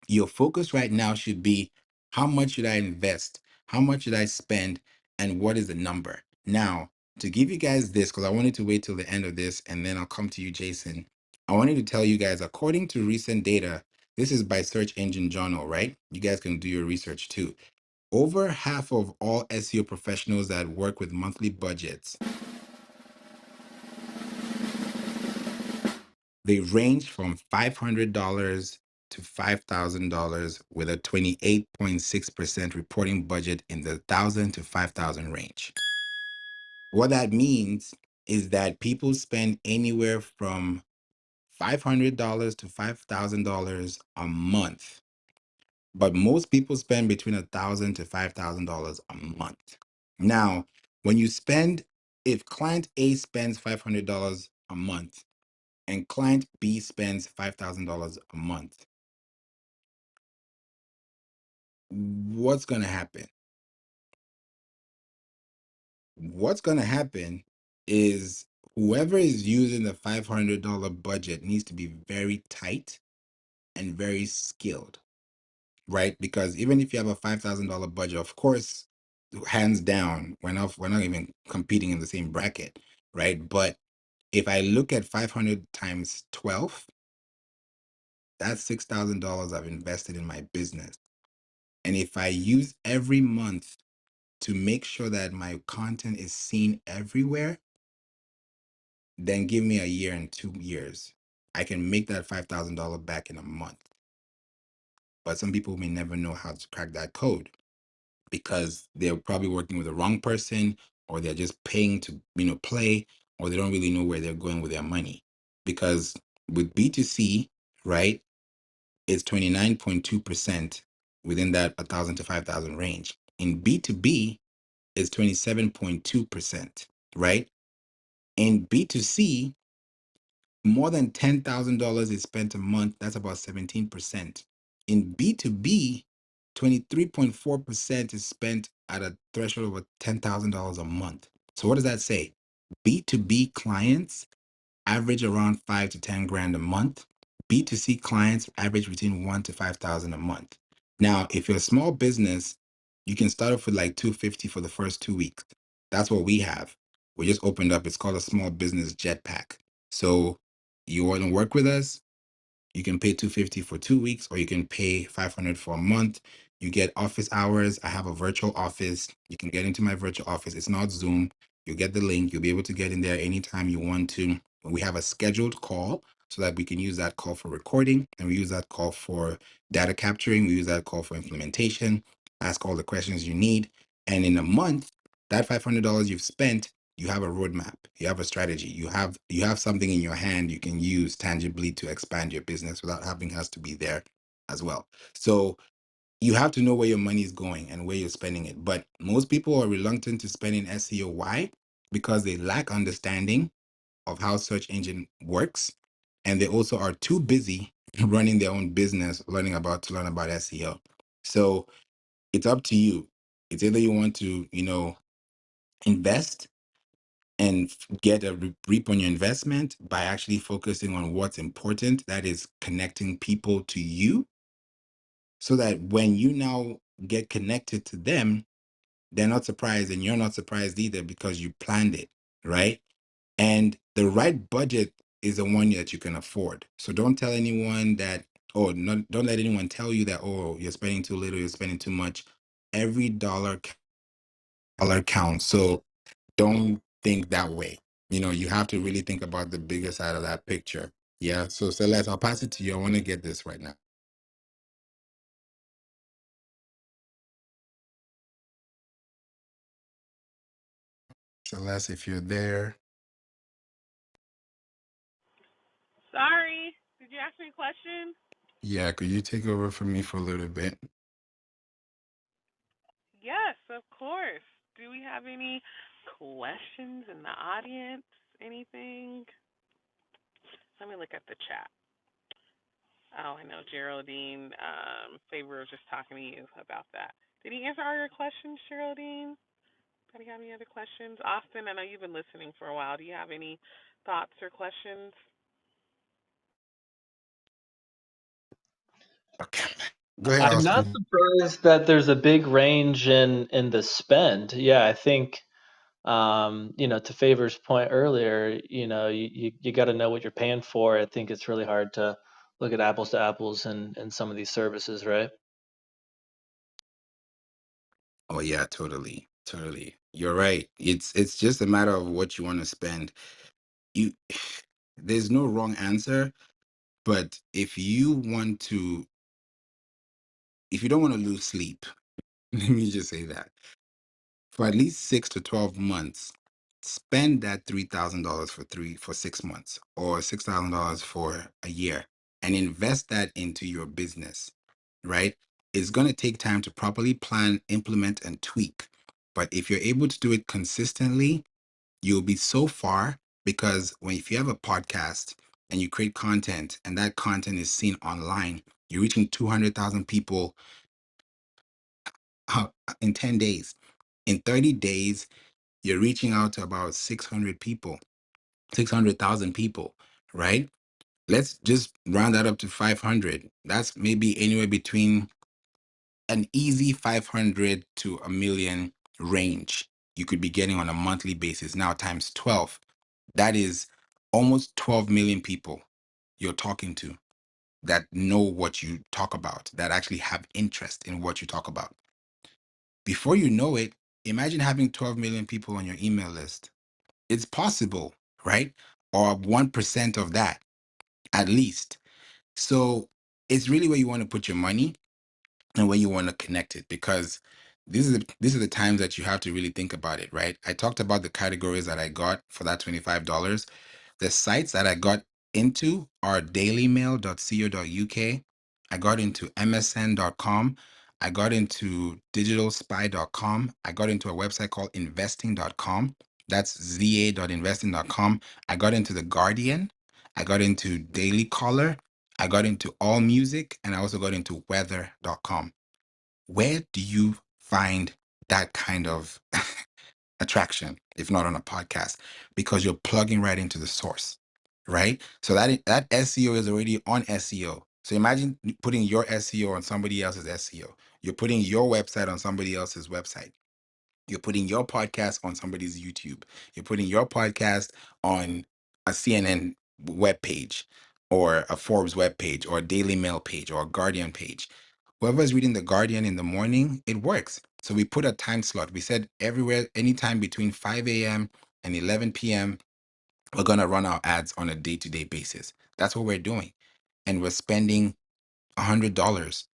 your focus right now should be, how much should I invest? How much should I spend? And what is the number? Now, to give you guys this, because I wanted to wait till the end of this and then I'll come to you, Jason. I wanted to tell you guys, according to recent data, this is by Search Engine Journal, right? You guys can do your research too. Over half of all SEO professionals that work with monthly budgets, they range from $500 to $5,000, with a 28.6% reporting budget in the 1,000 to 5,000 range. What that means is that people spend anywhere from $500 to $5,000 a month, but most people spend between $1,000 to $5,000 a month. Now, when you spend, if client A spends $500 a month and client B spends $5,000 a month, what's going to happen? What's going to happen is whoever is using the $500 budget needs to be very tight and very skilled, right? Because even if you have a $5,000 budget, of course, hands down, we're not even competing in the same bracket, right? But if I look at 500 times 12, that's $6,000 I've invested in my business. And if I use every month to make sure that my content is seen everywhere, then give me a year and 2 years. I can make that $5,000 back in a month. But some people may never know how to crack that code because they're probably working with the wrong person, or they're just paying to, play, or they don't really know where they're going with their money. Because with B2C, right, it's 29.2% within that 1,000 to 5,000 range. In B2B, it's 27.2%, right? In B2C, more than $10,000 is spent a month. That's about 17%. In B2B, 23.4% is spent at a threshold of $10,000 a month. So what does that say? B2B clients average around 5 to 10 grand a month. B2C clients average between 1 to 5,000 a month. Now, if you're a small business, you can start off with like 250 for the first 2 weeks. That's what we have. We just opened up. It's called a small business jetpack. So you want to work with us, you can pay 250 for 2 weeks, or you can pay 500 for a month. You get office hours. I have a virtual office. You can get into my virtual office. It's not Zoom. You get the link. You'll be able to get in there anytime you want to. We have a scheduled call so that we can use that call for recording, and we use that call for data capturing. We use that call for implementation. Ask all the questions you need. And in a month, that $500 you've spent, you have a roadmap, you have a strategy, you have something in your hand you can use tangibly to expand your business without having us to be there as well. So you have to know where your money is going and where you're spending it. But most people are reluctant to spend in SEO. Why? Because they lack understanding of how search engine works, and they also are too busy running their own business, to learn about SEO. So it's up to you. It's either you want to, invest and get a reap on your investment by actually focusing on what's important, that is connecting people to you, so that when you now get connected to them, they're not surprised and you're not surprised either, because you planned it, right? And the right budget is the one that you can afford. So don't tell anyone that, don't let anyone tell you that, you're spending too little, you're spending too much. Every dollar counts. So don't think that way. You have to really think about the bigger side of that picture. Yeah. So Celeste, I'll pass it to you. I want to get this right now. Celeste, if you're there. Sorry. Did you ask me a question? Yeah, could you take over for me for a little bit? Yes, of course. Do we have any? questions in the audience? Anything? Let me look at the chat. Oh, I know Geraldine. Favour was just talking to you about that. Did he answer all your questions, Geraldine? Do you have any other questions? Austin, I know you've been listening for a while. Do you have any thoughts or questions? Okay. Go ahead, I'm not Austin. surprised that there's a big range in the spend. Yeah, I think to Favor's point earlier, you got to know what you're paying for. I think it's really hard to look at apples to apples in some of these services, right? Oh yeah, totally. Totally. You're right. It's just a matter of what you want to spend. You there's no wrong answer, but if you don't want to lose sleep, let me just say that. For at least 6 to 12 months, spend that $3,000 for 6 months or $6,000 for a year and invest that into your business, right? It's going to take time to properly plan, implement, and tweak. But if you're able to do it consistently, you'll be so far because if you have a podcast and you create content and that content is seen online, you're reaching 200,000 people uh, in 10 days. In 30 days, you're reaching out to about 600 people, 600,000 people, right? Let's just round that up to 500. That's maybe anywhere between an easy 500 to a million range you could be getting on a monthly basis. Now times 12, that is almost 12 million people you're talking to that know what you talk about, that actually have interest in what you talk about. Before you know it, imagine having 12 million people on your email list. It's possible, right? Or 1% of that at least. So it's really where you want to put your money and where you want to connect it, because these are the times that you have to really think about it, right? I talked about the categories that I got for that $25. The sites that I got into are dailymail.co.uk. I got into msn.com. I got into digitalspy.com. I got into a website called investing.com. That's za.investing.com. I got into The Guardian. I got into Daily Caller. I got into All Music, and I also got into weather.com. Where do you find that kind of attraction if not on a podcast? Because you're plugging right into the source, right? So that SEO is already on SEO. So imagine putting your SEO on somebody else's SEO. You're putting your website on somebody else's website. You're putting your podcast on somebody's YouTube. You're putting your podcast on a CNN web page or a Forbes web page or a Daily Mail page or a Guardian page. Whoever is reading the Guardian in the morning, it works. So we put a time slot. We said everywhere, anytime between 5 a.m. and 11 p.m., we're going to run our ads on a day-to-day basis. That's what we're doing. And we're spending $100.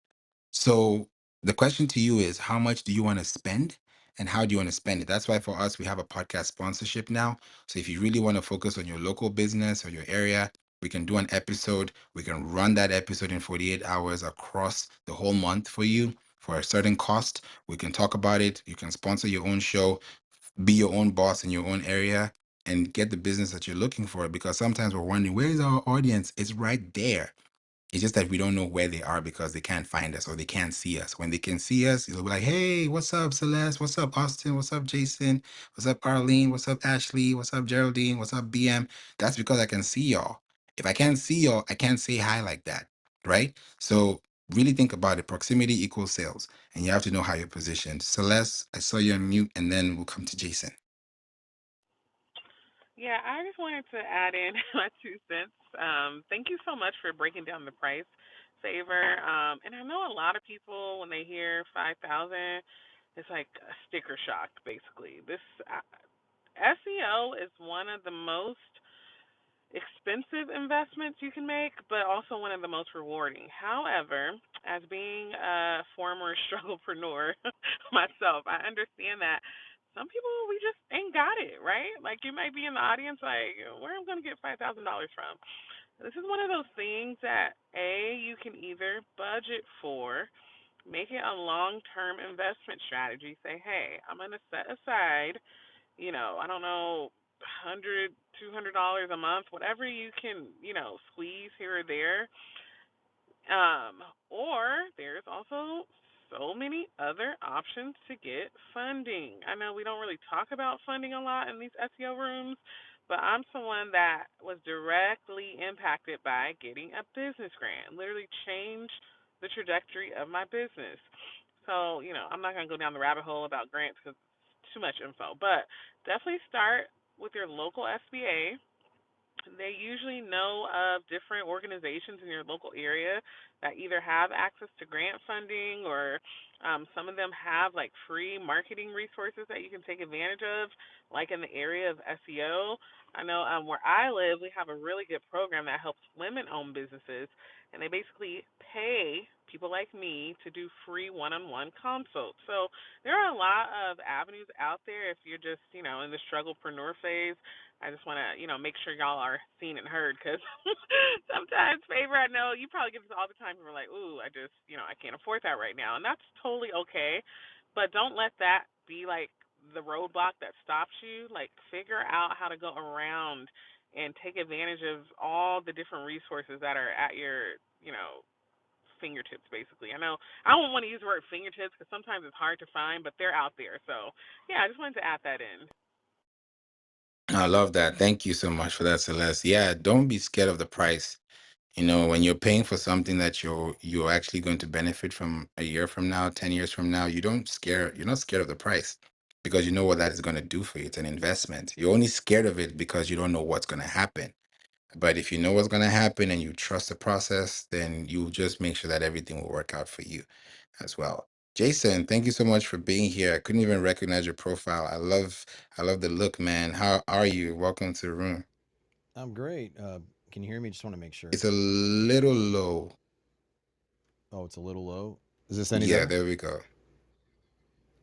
So the question to you is, how much do you want to spend and how do you want to spend it? That's why for us, we have a podcast sponsorship now. So if you really want to focus on your local business or your area, we can do an episode. We can run that episode in 48 hours across the whole month for you for a certain cost. We can talk about it. You can sponsor your own show, be your own boss in your own area, and get the business that you're looking for. Because sometimes we're wondering, where is our audience? It's right there. It's just that we don't know where they are because they can't find us or they can't see us. When they can see us, they'll be like, hey, what's up, Celeste? What's up, Austin? What's up, Jason? What's up, Arlene? What's up, Ashley? What's up, Geraldine? What's up, BM? That's because I can see y'all. If I can't see y'all, I can't say hi like that, right? So really think about it. Proximity equals sales, and you have to know how you're positioned. Celeste, I saw you on mute, and then we'll come to Jason. Yeah, I just wanted to add in my 2 cents. Thank you so much for breaking down the price Favor. And I know a lot of people when they hear 5,000, it's like a sticker shock. Basically, this SEO is one of the most expensive investments you can make, but also one of the most rewarding. However, as being a former strugglepreneur myself, I understand that some people we just ain't got it, right? Like you might be in the audience like, where am I gonna get $5,000 from? This is one of those things that you can either budget for, make it a long term investment strategy. Say, hey, I'm gonna set aside I don't know, $100, $200 a month, whatever you can, squeeze here or there. Or there's also so many other options to get funding. I know we don't really talk about funding a lot in these SEO rooms, but I'm someone that was directly impacted by getting a business grant. Literally changed the trajectory of my business. So, I'm not going to go down the rabbit hole about grants because it's too much info, but definitely start with your local SBA. They usually know of different organizations in your local area that either have access to grant funding, or some of them have like free marketing resources that you can take advantage of, like in the area of SEO. I know where I live, we have a really good program that helps women owned businesses, and they basically pay people like me to do free one on one consults. So there are a lot of avenues out there if you're just, in the strugglepreneur phase. I just want to, make sure y'all are seen and heard, because sometimes, Favor, I know you probably get this all the time. People are like, ooh, I just, I can't afford that right now. And that's totally okay. But don't let that be like the roadblock that stops you. Like, figure out how to go around and take advantage of all the different resources that are at your, fingertips, basically. I know I don't want to use the word fingertips because sometimes it's hard to find, but they're out there. So, yeah, I just wanted to add that in. I love that. Thank you so much for that, Celeste. Yeah, don't be scared of the price. When you're paying for something that you're actually going to benefit from a year from now, 10 years from now, you're not scared of the price because you know what that is going to do for you. It's an investment. You're only scared of it because you don't know what's going to happen. But if you know what's going to happen and you trust the process, then you just make sure that everything will work out for you as well. Jason, thank you so much for being here. I couldn't even recognize your profile. I love the look, man. How are you? Welcome to the room. I'm great. Can you hear me? Just want to make sure. It's a little low. Oh, it's a little low. Is this any Yeah, better? there we go.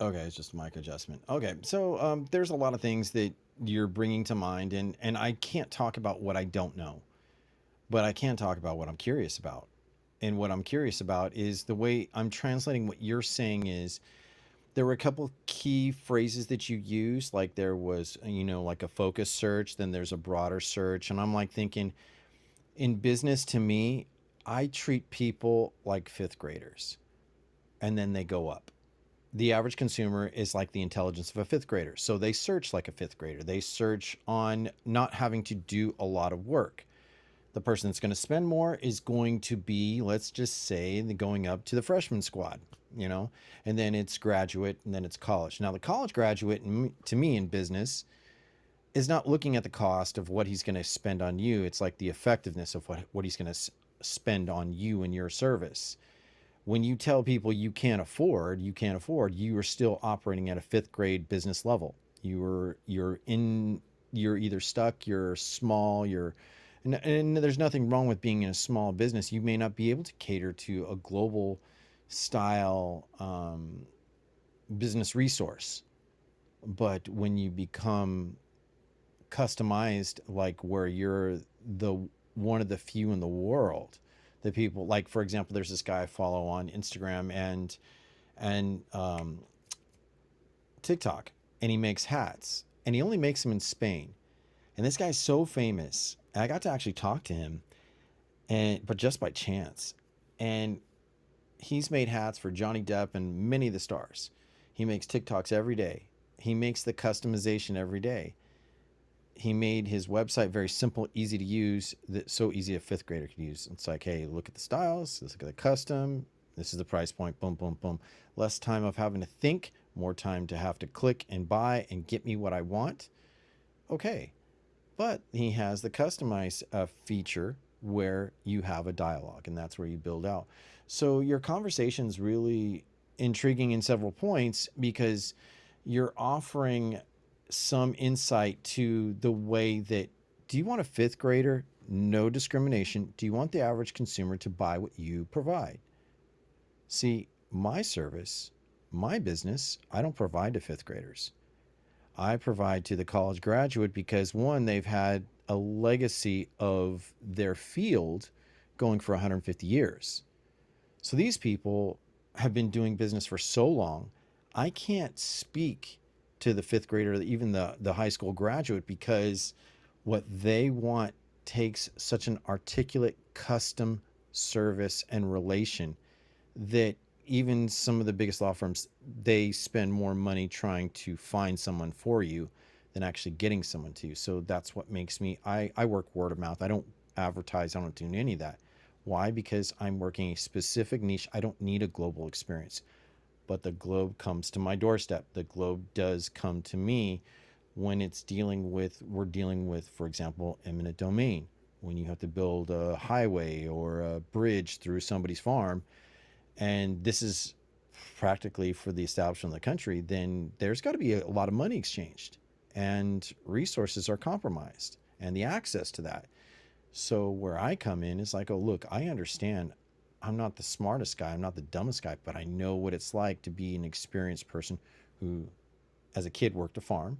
Okay, it's just a mic adjustment. Okay, so there's a lot of things that you're bringing to mind, and I can't talk about what I don't know, but I can talk about what I'm curious about. And what I'm curious about is the way I'm translating what you're saying is there were a couple of key phrases that you used, like there was, like a focus search, then there's a broader search, and I'm like thinking, in business, to me, I treat people like fifth graders and then they go up. The average consumer is like the intelligence of a fifth grader. So they search like a fifth grader. They search on not having to do a lot of work. The person that's going to spend more is going to be, let's just say, going up to the freshman squad, and then it's graduate and then it's college. Now, the college graduate, to me in business, is not looking at the cost of what he's going to spend on you. It's like the effectiveness of what he's going to spend on you and your service. When you tell people you can't afford, you are still operating at a fifth grade business level. You're either stuck, you're small, and there's nothing wrong with being in a small business. You may not be able to cater to a global style business resource, but when you become customized, like where you're the one of the few in the world, the people, like for example, there's this guy I follow on Instagram and TikTok, and he makes hats, and he only makes them in Spain. And this guy's so famous, and I got to actually talk to him, and but just by chance. And he's made hats for Johnny Depp and many of the stars. He makes TikToks every day. He makes the customization every day. He made his website very simple, easy to use, that so easy a fifth grader could use. It's like, hey, look at the styles, let's look at the custom, this is the price point, boom, boom, boom. Less time of having to think, more time to have to click and buy and get me what I want. Okay. But he has the customize feature where you have a dialogue, and that's where you build out. So your conversation's really intriguing in several points because you're offering some insight to the way that, do you want a fifth grader? No discrimination. Do you want the average consumer to buy what you provide? See, my service, my business, I don't provide to fifth graders. I provide to the college graduate because one, they've had a legacy of their field going for 150 years. So these people have been doing business for so long. I can't speak to the fifth grader, even the high school graduate, because what they want takes such an articulate custom service and relation that even some of the biggest law firms, they spend more money trying to find someone for you than actually getting someone to you. So that's what makes me, I work word of mouth. I don't advertise, I don't do any of that. Why? Because I'm working a specific niche. I don't need a global experience, but the globe comes to my doorstep. The globe does come to me when it's we're dealing with, for example, eminent domain. When you have to build a highway or a bridge through somebody's farm, and this is practically for the establishment of the country, then there's got to be a lot of money exchanged and resources are compromised and the access to that. So where I come in is like, oh, look, I understand. I'm not the smartest guy. I'm not the dumbest guy, but I know what it's like to be an experienced person who, as a kid, worked a farm.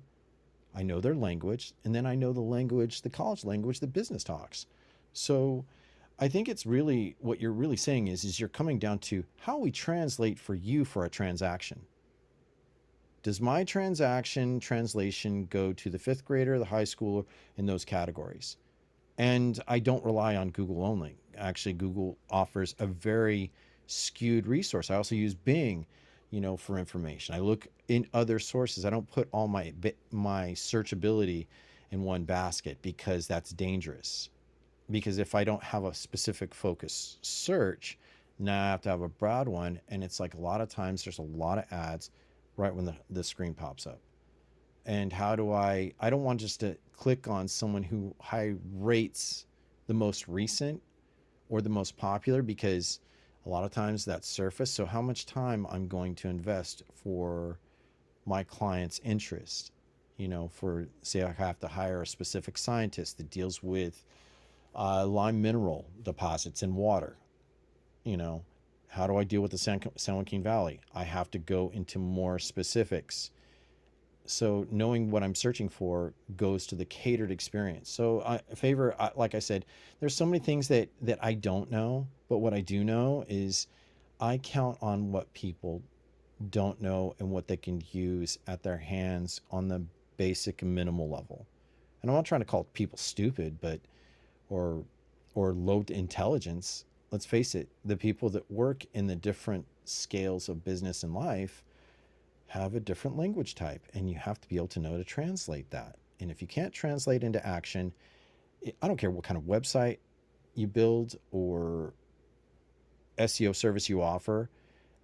I know their language, and then I know the language, the college language that business talks. So I think it's really what you're really saying is you're coming down to how we translate for you for a transaction. Does my translation go to the fifth grader, the high schooler, in those categories? And I don't rely on Google only. Actually, Google offers a very skewed resource. I also use Bing, for information. I look in other sources. I don't put all my searchability in one basket because that's dangerous. Because if I don't have a specific focus search, now I have to have a broad one, and it's like a lot of times there's a lot of ads right when the screen pops up. And how do I don't want just to click on someone who high rates the most recent or the most popular, because a lot of times that's surface. So how much time I'm going to invest for my client's interest, for, say, I have to hire a specific scientist that deals with lime mineral deposits in water. you know how do I deal with the San Joaquin Valley? I have to go into more specifics. So knowing what I'm searching for goes to the catered experience. So Favor, like I said, there's so many things that I don't know, but what I do know is I count on what people don't know and what they can use at their hands on the basic minimal level. And I'm not trying to call people stupid, but or low intelligence. Let's face it, the people that work in the different scales of business and life have a different language type, and you have to be able to know to translate that. And if you can't translate into action, I don't care what kind of website you build or SEO service you offer,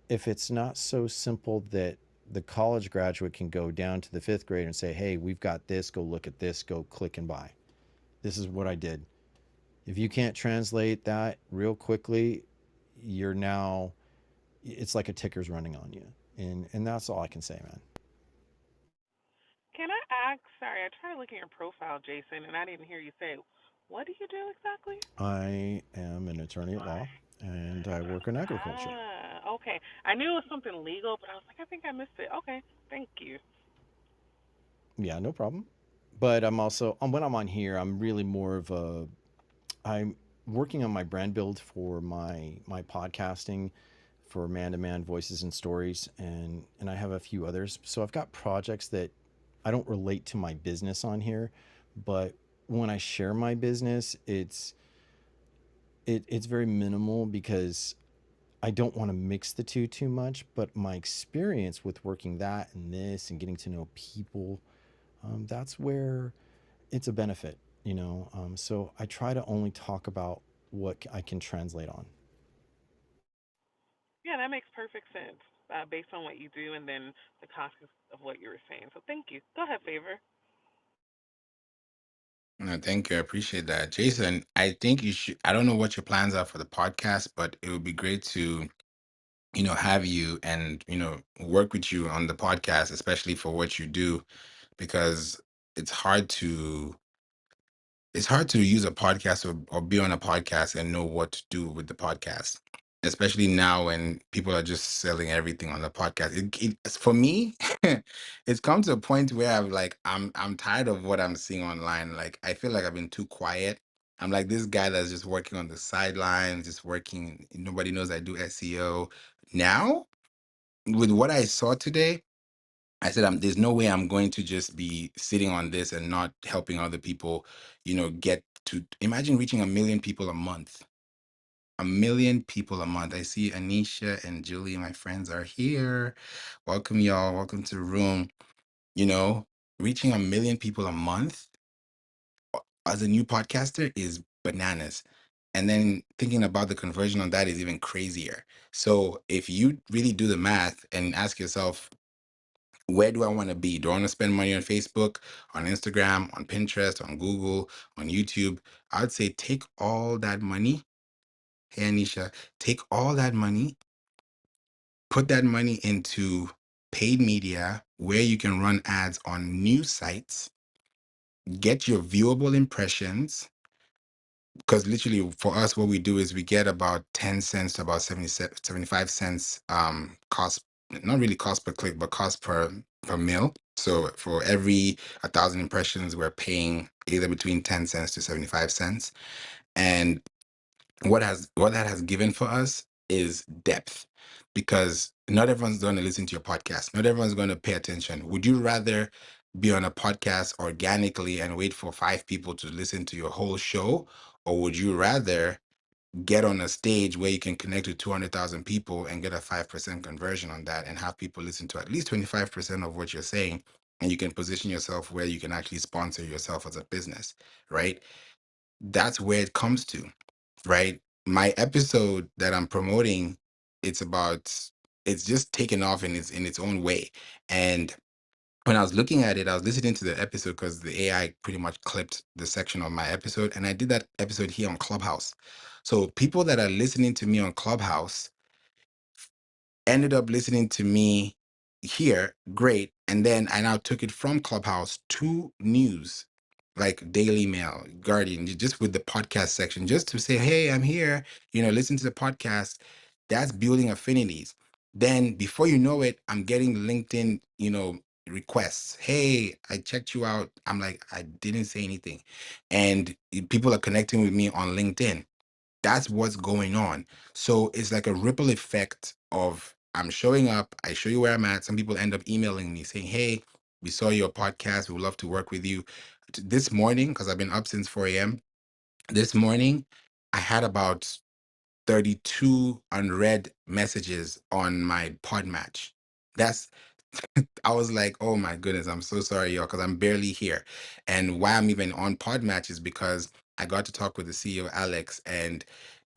if it's not so simple that the college graduate can go down to the fifth grade and say, hey, we've got this, go look at this, go click and buy. This is what I did. If you can't translate that real quickly, you're now, it's like a ticker's running on you. And that's all I can say, man. Can I ask? Sorry, I tried to look at your profile, Jason, and I didn't hear you say. What do you do exactly? I am an attorney at law and I work in agriculture. Okay. I knew it was something legal, but I was like, I think I missed it. Okay, thank you. Yeah, no problem. But I'm also, when I'm on here, I'm really more of I'm working on my brand build for my podcasting for man to man voices and stories, and I have a few others. So I've got projects that I don't relate to my business on here, but when I share my business, it's very minimal because I don't want to mix the two too much. But my experience with working that and this and getting to know people, that's where it's a benefit, so I try to only talk about what I can translate on. Yeah, that makes perfect sense based on what you do and then the context of what you were saying. So thank you. Go ahead, Favor. No, thank you. I appreciate that. Jason, I think you should, I don't know what your plans are for the podcast, but it would be great to, have you and, work with you on the podcast, especially for what you do, because it's hard to it's hard to use a podcast or be on a podcast and know what to do with the podcast, especially now when people are just selling everything on the podcast. For me, it's come to a point where I'm tired of what I'm seeing online. Like I feel like I've been too quiet. I'm like this guy that's just working on the sidelines, just working. Nobody knows I do SEO. Now, with what I saw today, I said, there's no way I'm going to just be sitting on this and not helping other people, get to imagine reaching 1 million people a month. 1 million people a month. I see Anisha and Julie, my friends, are here. Welcome, y'all. Welcome to the room. You know, reaching 1 million people a month as a new podcaster is bananas. And then thinking about the conversion on that is even crazier. So if you really do the math and ask yourself, where do I want to be? Do I want to spend money on Facebook, on Instagram, on Pinterest, on Google, on YouTube? I'd say take all that money. Hey, Anisha, take all that money, put that money into paid media where you can run ads on new sites, get your viewable impressions. Because literally for us, what we do is we get about 10 cents to about 75 cents cost, not really cost per click, but cost per mil. So for every 1,000 impressions, we're paying either between 10 cents to 75 cents. And what that has given for us is depth, because not everyone's going to listen to your podcast. Not everyone's going to pay attention. Would you rather be on a podcast organically and wait for 5 people to listen to your whole show, or would you rather get on a stage where you can connect with 200,000 people and get a 5% conversion on that and have people listen to at least 25% of what you're saying, and you can position yourself where you can actually sponsor yourself as a business, right? That's where it comes to, right? My episode that I'm promoting, it's about, it's just taken off in its own way. And when I was looking at it, I was listening to the episode because the AI pretty much clipped the section of my episode, and I did that episode here on Clubhouse. So people that are listening to me on Clubhouse ended up listening to me here, great. And then I now took it from Clubhouse to news, like Daily Mail, Guardian, just with the podcast section, just to say, hey, I'm here, listen to the podcast. That's building affinities. Then before you know it, I'm getting LinkedIn, requests. Hey, I checked you out. I'm like, I didn't say anything. And people are connecting with me on LinkedIn. That's what's going on. So it's like a ripple effect of I'm showing up, I show you where I'm at. Some people end up emailing me saying, hey, we saw your podcast. We would love to work with you. This morning, because I've been up since 4 a.m., this morning, I had about 32 unread messages on my pod match. That's I was like, oh my goodness, I'm so sorry, y'all, because I'm barely here. And why I'm even on Podmatch is because I got to talk with the CEO, Alex, and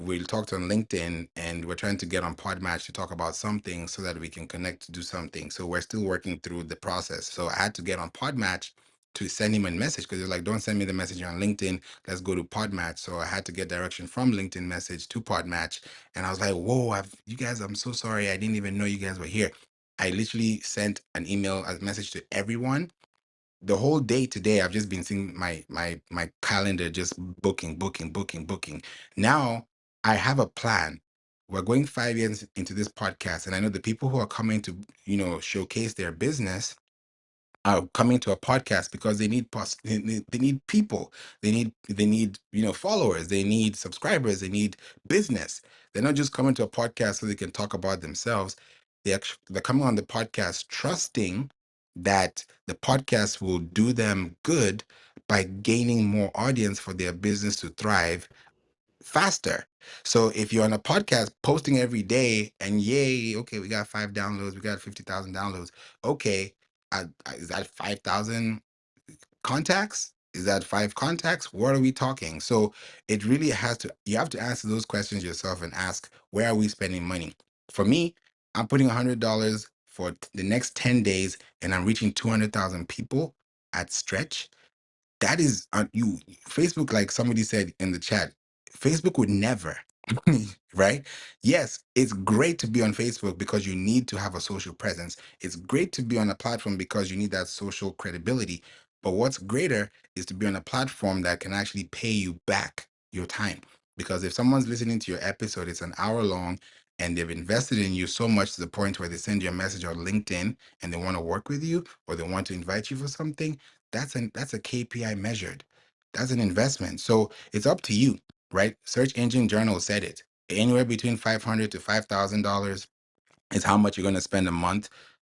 we talked on LinkedIn, and we're trying to get on Podmatch to talk about something so that we can connect to do something. So we're still working through the process. So I had to get on Podmatch to send him a message, because they're like, don't send me the message on LinkedIn. Let's go to Podmatch. So I had to get direction from LinkedIn message to Podmatch. And I was like, whoa, you guys, I'm so sorry. I didn't even know you guys were here. I literally sent an email, a message to everyone. The whole day today, I've just been seeing my calendar just booking, booking, booking, booking. Now I have a plan. We're going 5 years into this podcast, and I know the people who are coming to, showcase their business are coming to a podcast because they need they need people, they need followers, they need subscribers, they need business. They're not just coming to a podcast so they can talk about themselves. They're coming on the podcast trusting that the podcast will do them good by gaining more audience for their business to thrive faster. So if you're on a podcast posting every day and yay, okay, we got 5 downloads, we got 50,000 downloads. Okay, is that 5,000 contacts? Is that 5 contacts? What are we talking? So it really you have to answer those questions yourself and ask, where are we spending money? For me, I'm putting $100 for the next 10 days and I'm reaching 200,000 people at stretch. That is you Facebook, like somebody said in the chat, Facebook would never. Right? Yes, it's great to be on Facebook because you need to have a social presence. It's great to be on a platform because you need that social credibility. But what's greater is to be on a platform that can actually pay you back your time. Because if someone's listening to your episode, it's an hour long, and they've invested in you so much to the point where they send you a message on LinkedIn and they want to work with you, or they want to invite you for something, that's a KPI measured. That's an investment. So it's up to you, right? Search Engine Journal said it. Anywhere between $500 to $5,000 is how much you're going to spend a month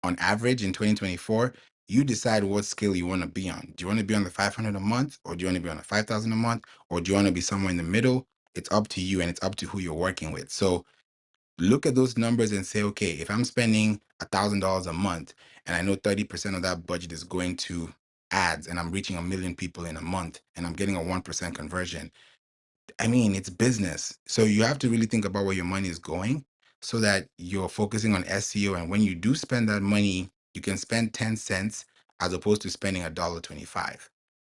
on average in 2024, you decide what scale you want to be on. Do you want to be on the 500 a month, or do you want to be on the 5,000 a month, or do you want to be somewhere in the middle? It's up to you, and it's up to who you're working with. So look at those numbers and say, okay, if I'm spending $1,000 a month and I know 30% of that budget is going to ads, and I'm reaching 1 million people in a month and I'm getting a 1% conversion, I mean, it's business. So you have to really think about where your money is going so that you're focusing on SEO. And when you do spend that money, you can spend 10 cents as opposed to spending $1.25.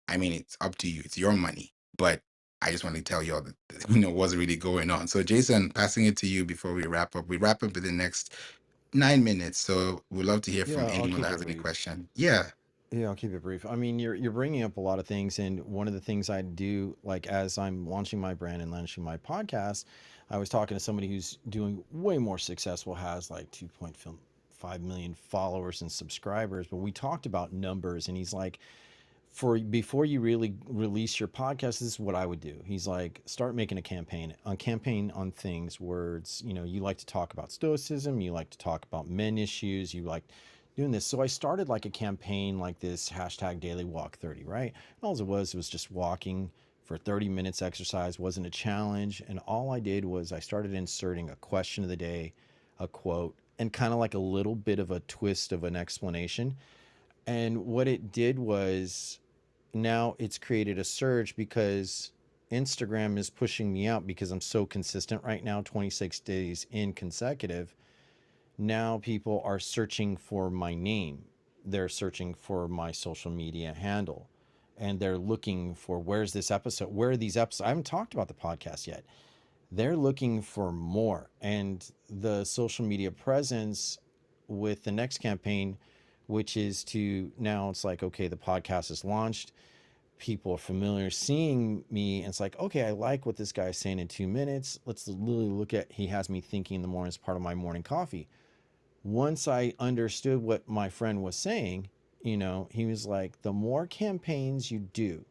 I mean, it's up to you. It's your money. But I just want to tell you all that, what's really going on. So Jason, passing it to you before we wrap up. We wrap up in the next 9 minutes. So we'd love to hear Yeah, from I'll anyone that keep it has any brief. question. Yeah. Yeah, I'll keep it brief. I mean, you're bringing up a lot of things, and one of the things I do, like as I'm launching my brand and launching my podcast, I was talking to somebody who's doing way more successful, has like 2.5 million followers and subscribers. But we talked about numbers, and he's like, for before you really release your podcast, this is what I would do. He's like, start making a campaign on things, words, you like to talk about stoicism, you like to talk about men issues, you like doing this. So I started like a campaign like this hashtag daily walk 30, right? And all it was just walking for 30 minutes, exercise, wasn't a challenge. And all I did was I started inserting a question of the day, a quote, and kind of like a little bit of a twist of an explanation. And what it did was now it's created a surge because Instagram is pushing me out because I'm so consistent right now, 26 days in consecutive. Now people are searching for my name. They're searching for my social media handle, and they're looking for, where's this episode? Where are these episodes? I haven't talked about the podcast yet. They're looking for more. And the social media presence with the next campaign, which is to now it's like, okay, the podcast is launched, people are familiar seeing me, and it's like, okay, I like what this guy's saying in 2 minutes. Let's literally look at, he has me thinking in the morning as part of my morning coffee. Once I understood what my friend was saying, he was like, the more campaigns you do,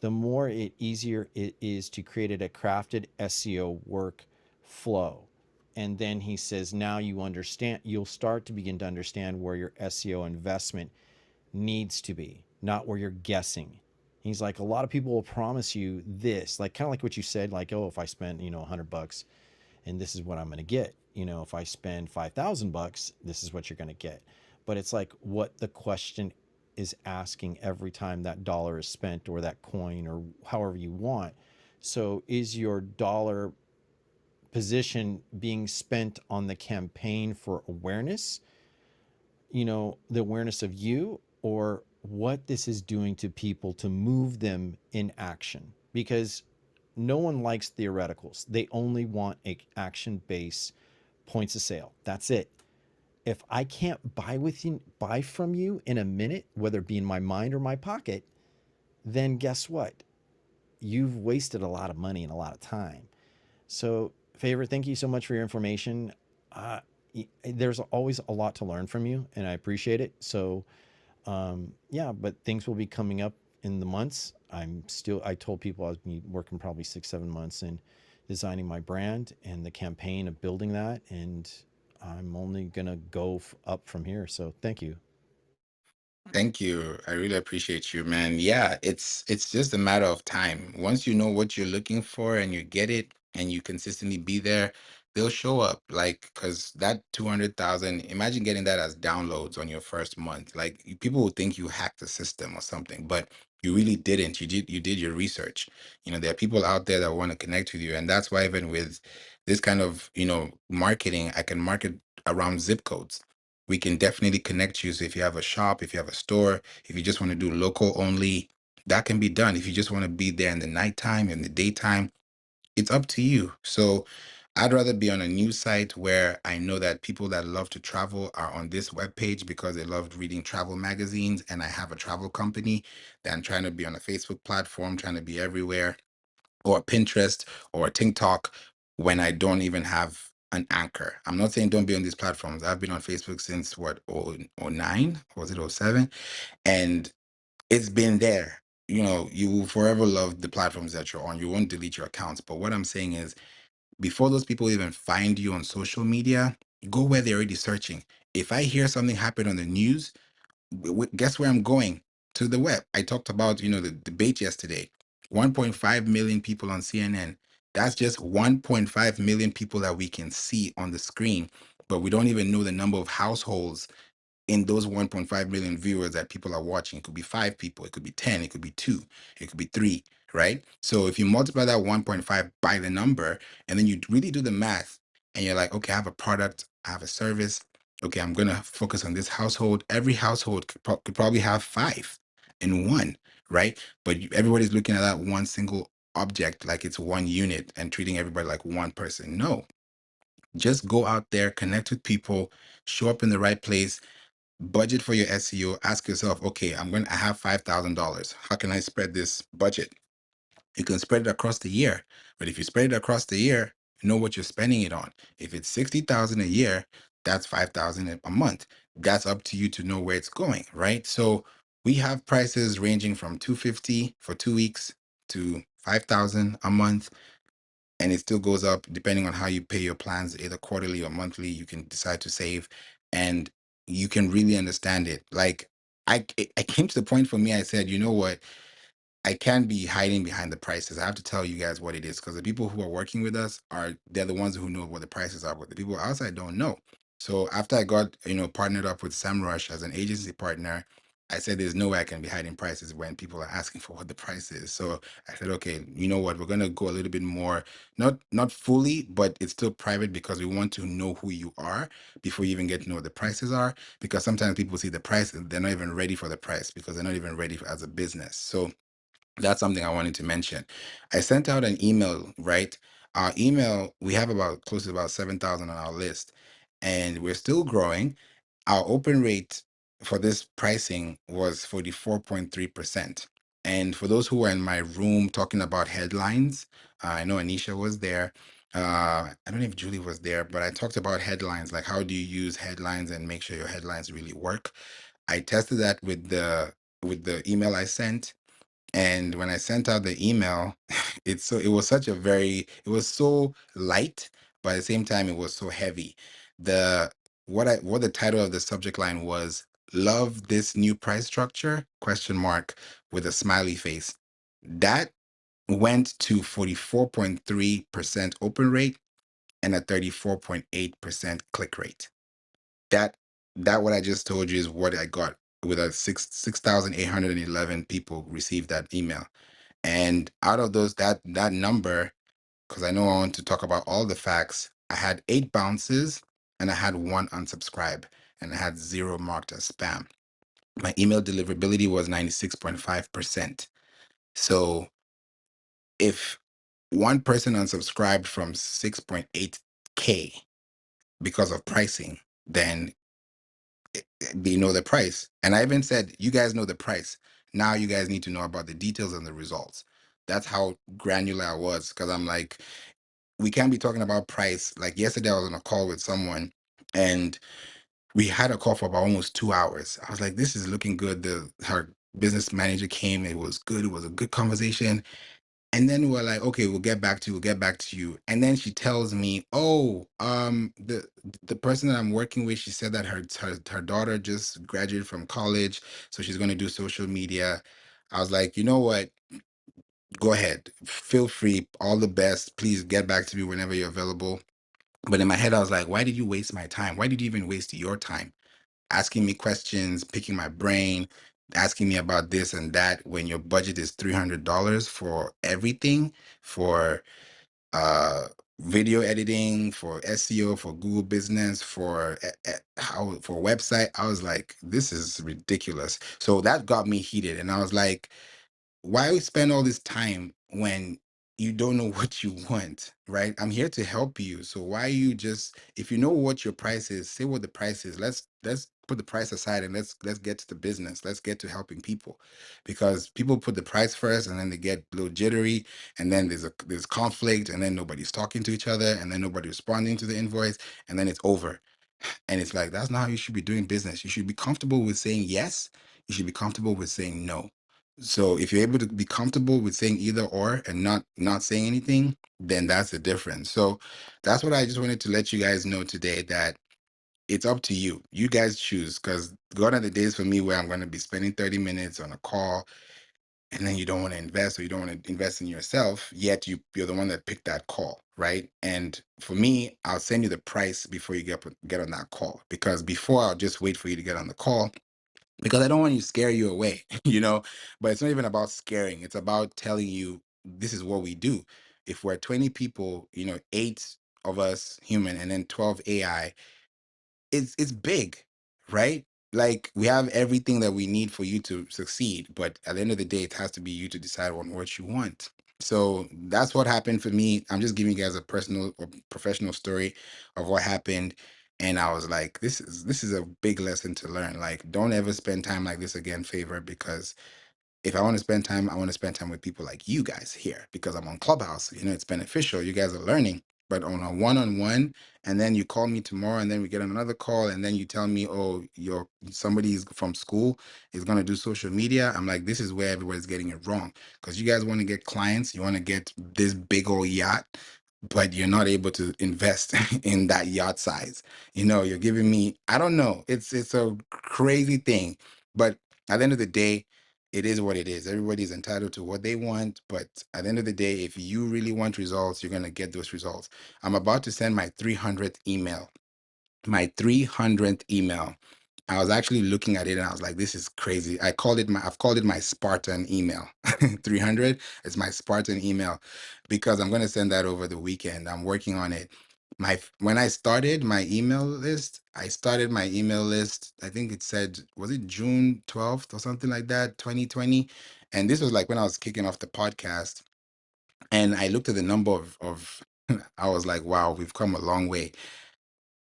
the more it easier it is to create a crafted SEO work flow. And then he says, now you'll start to begin to understand where your SEO investment needs to be, not where you're guessing. He's like, a lot of people will promise you this, like kind of like what you said, like, oh, if I spend, $100 and this is what I'm going to get. If I spend $5,000, this is what you're going to get. But it's like what the question is asking every time that dollar is spent, or that coin, or however you want. So is your dollar position being spent on the campaign for awareness, the awareness of you, or what this is doing to people to move them in action? Because no one likes theoreticals. They only want a action based points of sale. That's it. If I can't buy from you in a minute, whether it be in my mind or my pocket, then guess what? You've wasted a lot of money and a lot of time. So, Favor, thank you so much for your information. Uh, there's always a lot to learn from you, and I appreciate it. So, yeah, but things will be coming up in the months. I told people I was working probably 6, 7 months in designing my brand and the campaign of building that. And I'm only going to go up from here. So thank you. Thank you. I really appreciate you, man. Yeah, it's just a matter of time. Once you know what you're looking for and you get it and you consistently be there, they'll show up. Like, because that 200,000, imagine getting that as downloads on your first month. Like, people will think you hacked the system or something, but you really didn't. You did your research. There are people out there that want to connect with you, and that's why even with this kind of, marketing, I can market around zip codes. We can definitely connect you. So if you have a shop, if you have a store, if you just want to do local only, that can be done. If you just want to be there in the nighttime, in the daytime, it's up to you. So I'd rather be on a news site where I know that people that love to travel are on this webpage because they loved reading travel magazines and I have a travel company, than trying to be on a Facebook platform, trying to be everywhere, or Pinterest or TikTok when I don't even have an anchor. I'm not saying don't be on these platforms. I've been on Facebook since what, 09? Was it 07? And it's been there. You will forever love the platforms that you're on. You won't delete your accounts. But what I'm saying is, before those people even find you on social media, go where they're already searching. If I hear something happen on the news, guess where I'm going? To the web. I talked about, the debate yesterday. 1.5 million people on CNN. That's just 1.5 million people that we can see on the screen, but we don't even know the number of households in those 1.5 million viewers that people are watching. It could be 5 people, it could be 10, it could be 2, it could be 3, right? So if you multiply that 1.5 by the number, and then you really do the math, and you're like, okay, I have a product, I have a service, okay, I'm going to focus on this household. Every household could probably have 5 in one, right? But everybody's looking at that one single object like it's one unit and treating everybody like one person. No, just go out there, connect with people, show up in the right place, budget for your SEO. Ask yourself, okay, I have $5,000. How can I spread this budget? You can spread it across the year, but if you spread it across the year, know what you're spending it on. If it's 60,000 a year, that's 5,000 a month. That's up to you to know where it's going, right? So we have prices ranging from 250 for 2 weeks to 5,000 a month, and it still goes up depending on how you pay your plans, either quarterly or monthly. You can decide to save, and you can really understand it. Like I came to the point for me, I said, you know what, I can't be hiding behind the prices. I have to tell you guys what it is, because the people who are working with us they're the ones who know what the prices are, but the people outside don't know. So after I got, partnered up with SEMrush as an agency partner, I said there's no way I can be hiding prices when people are asking for what the price is. So I said, okay, you know what, we're gonna go a little bit more, not fully, but it's still private, because we want to know who you are before you even get to know what the prices are. Because sometimes people see the price and they're not even ready for the price, because they're not even ready as a business. So that's something I wanted to mention. I sent out an email, right? Our email, we have about close to about 7,000 on our list, and we're still growing. Our open rate for this pricing was 44.3%. And for those who were in my room talking about headlines, I know Anisha was there. I don't know if Julie was there, but I talked about headlines, like how do you use headlines and make sure your headlines really work. I tested that with the email I sent, and when I sent out the email, it was so light, but at the same time it was so heavy. The what the title of the subject line was, love this new price structure, question mark, with a smiley face. That went to 44.3% open rate and a 34.8% click rate. That that what I just told you is what I got, with a 6,811 people received that email. And out of those, that number, because I know I want to talk about all the facts, I had 8 bounces and I had 1 unsubscribe, and I had 0 marked as spam. My email deliverability was 96.5%. So if one person unsubscribed from 6.8K because of pricing, then they know the price. And I even said, you guys know the price. Now you guys need to know about the details and the results. That's how granular I was, because I'm like, we can't be talking about price. Like yesterday, I was on a call with someone, and we had a call for about almost 2 hours. I was like, this is looking good. Her business manager came. It was good. It was a good conversation. And then we're like, okay, we'll get back to you. We'll get back to you. And then she tells me, oh, the person that I'm working with, she said that her daughter just graduated from college, so she's going to do social media. I was like, you know what? Go ahead, feel free. All the best. Please get back to me whenever you're available. But in my head, I was like, why did you waste my time? Why did you even waste your time asking me questions, picking my brain, asking me about this and that, when your budget is $300 for everything, for uh video editing, for SEO, for Google business, for how for website? I was like, this is ridiculous. So that got me heated, and I was like, why spend all this time when you don't know what you want, right? I'm here to help you. So why you just, if you know what your price is, say what the price is. Let's put the price aside, and let's get to the business. Let's get to helping people, because people put the price first, and then they get a little jittery, and then there's conflict, and then nobody's talking to each other, and then nobody responding to the invoice, and then it's over. And it's like, that's not how you should be doing business. You should be comfortable with saying yes. You should be comfortable with saying no. So if you're able to be comfortable with saying either or and not saying anything, then that's the difference. So that's what I just wanted to let you guys know today, that it's up to you. You guys choose, because gone are the days for me where I'm going to be spending 30 minutes on a call and then you don't want to invest, or you don't want to invest in yourself, yet you're the one that picked that call, right? And for me, I'll send you the price before you get on that call, because before I'll just wait for you to get on the call, because I don't want to scare you away, But it's not even about scaring. It's about telling you this is what we do. If we're 20 people, 8 of us human and then 12 AI, it's big, right? Like, we have everything that we need for you to succeed, but at the end of the day, it has to be you to decide on what you want. So that's what happened for me. I'm just giving you guys a personal or professional story of what happened. And I was like, this is a big lesson to learn. Like, don't ever spend time like this again, Favor, because if I want to spend time, I want to spend time with people like you guys here, because I'm on Clubhouse. It's beneficial. You guys are learning. But on a one-on-one, and then you call me tomorrow, and then we get on another call, and then you tell me, oh, somebody's from school is going to do social media. I'm like, this is where everybody's getting it wrong, because you guys want to get clients, you want to get this big old yacht, but you're not able to invest in that yacht size. You're giving me, I don't know. It's a crazy thing. But at the end of the day, it is what it is. Everybody's entitled to what they want, but at the end of the day, if you really want results, you're gonna get those results. I'm about to send my 300th email. My 300th email. I was actually looking at it and I was like, this is crazy. I've called it my Spartan email. 300 is my Spartan email, because I'm going to send that over the weekend. I'm working on it. When I started my email list, I think it said, was it June 12th or something like that, 2020? And this was like when I was kicking off the podcast. And I looked at the number of I was like, wow, we've come a long way.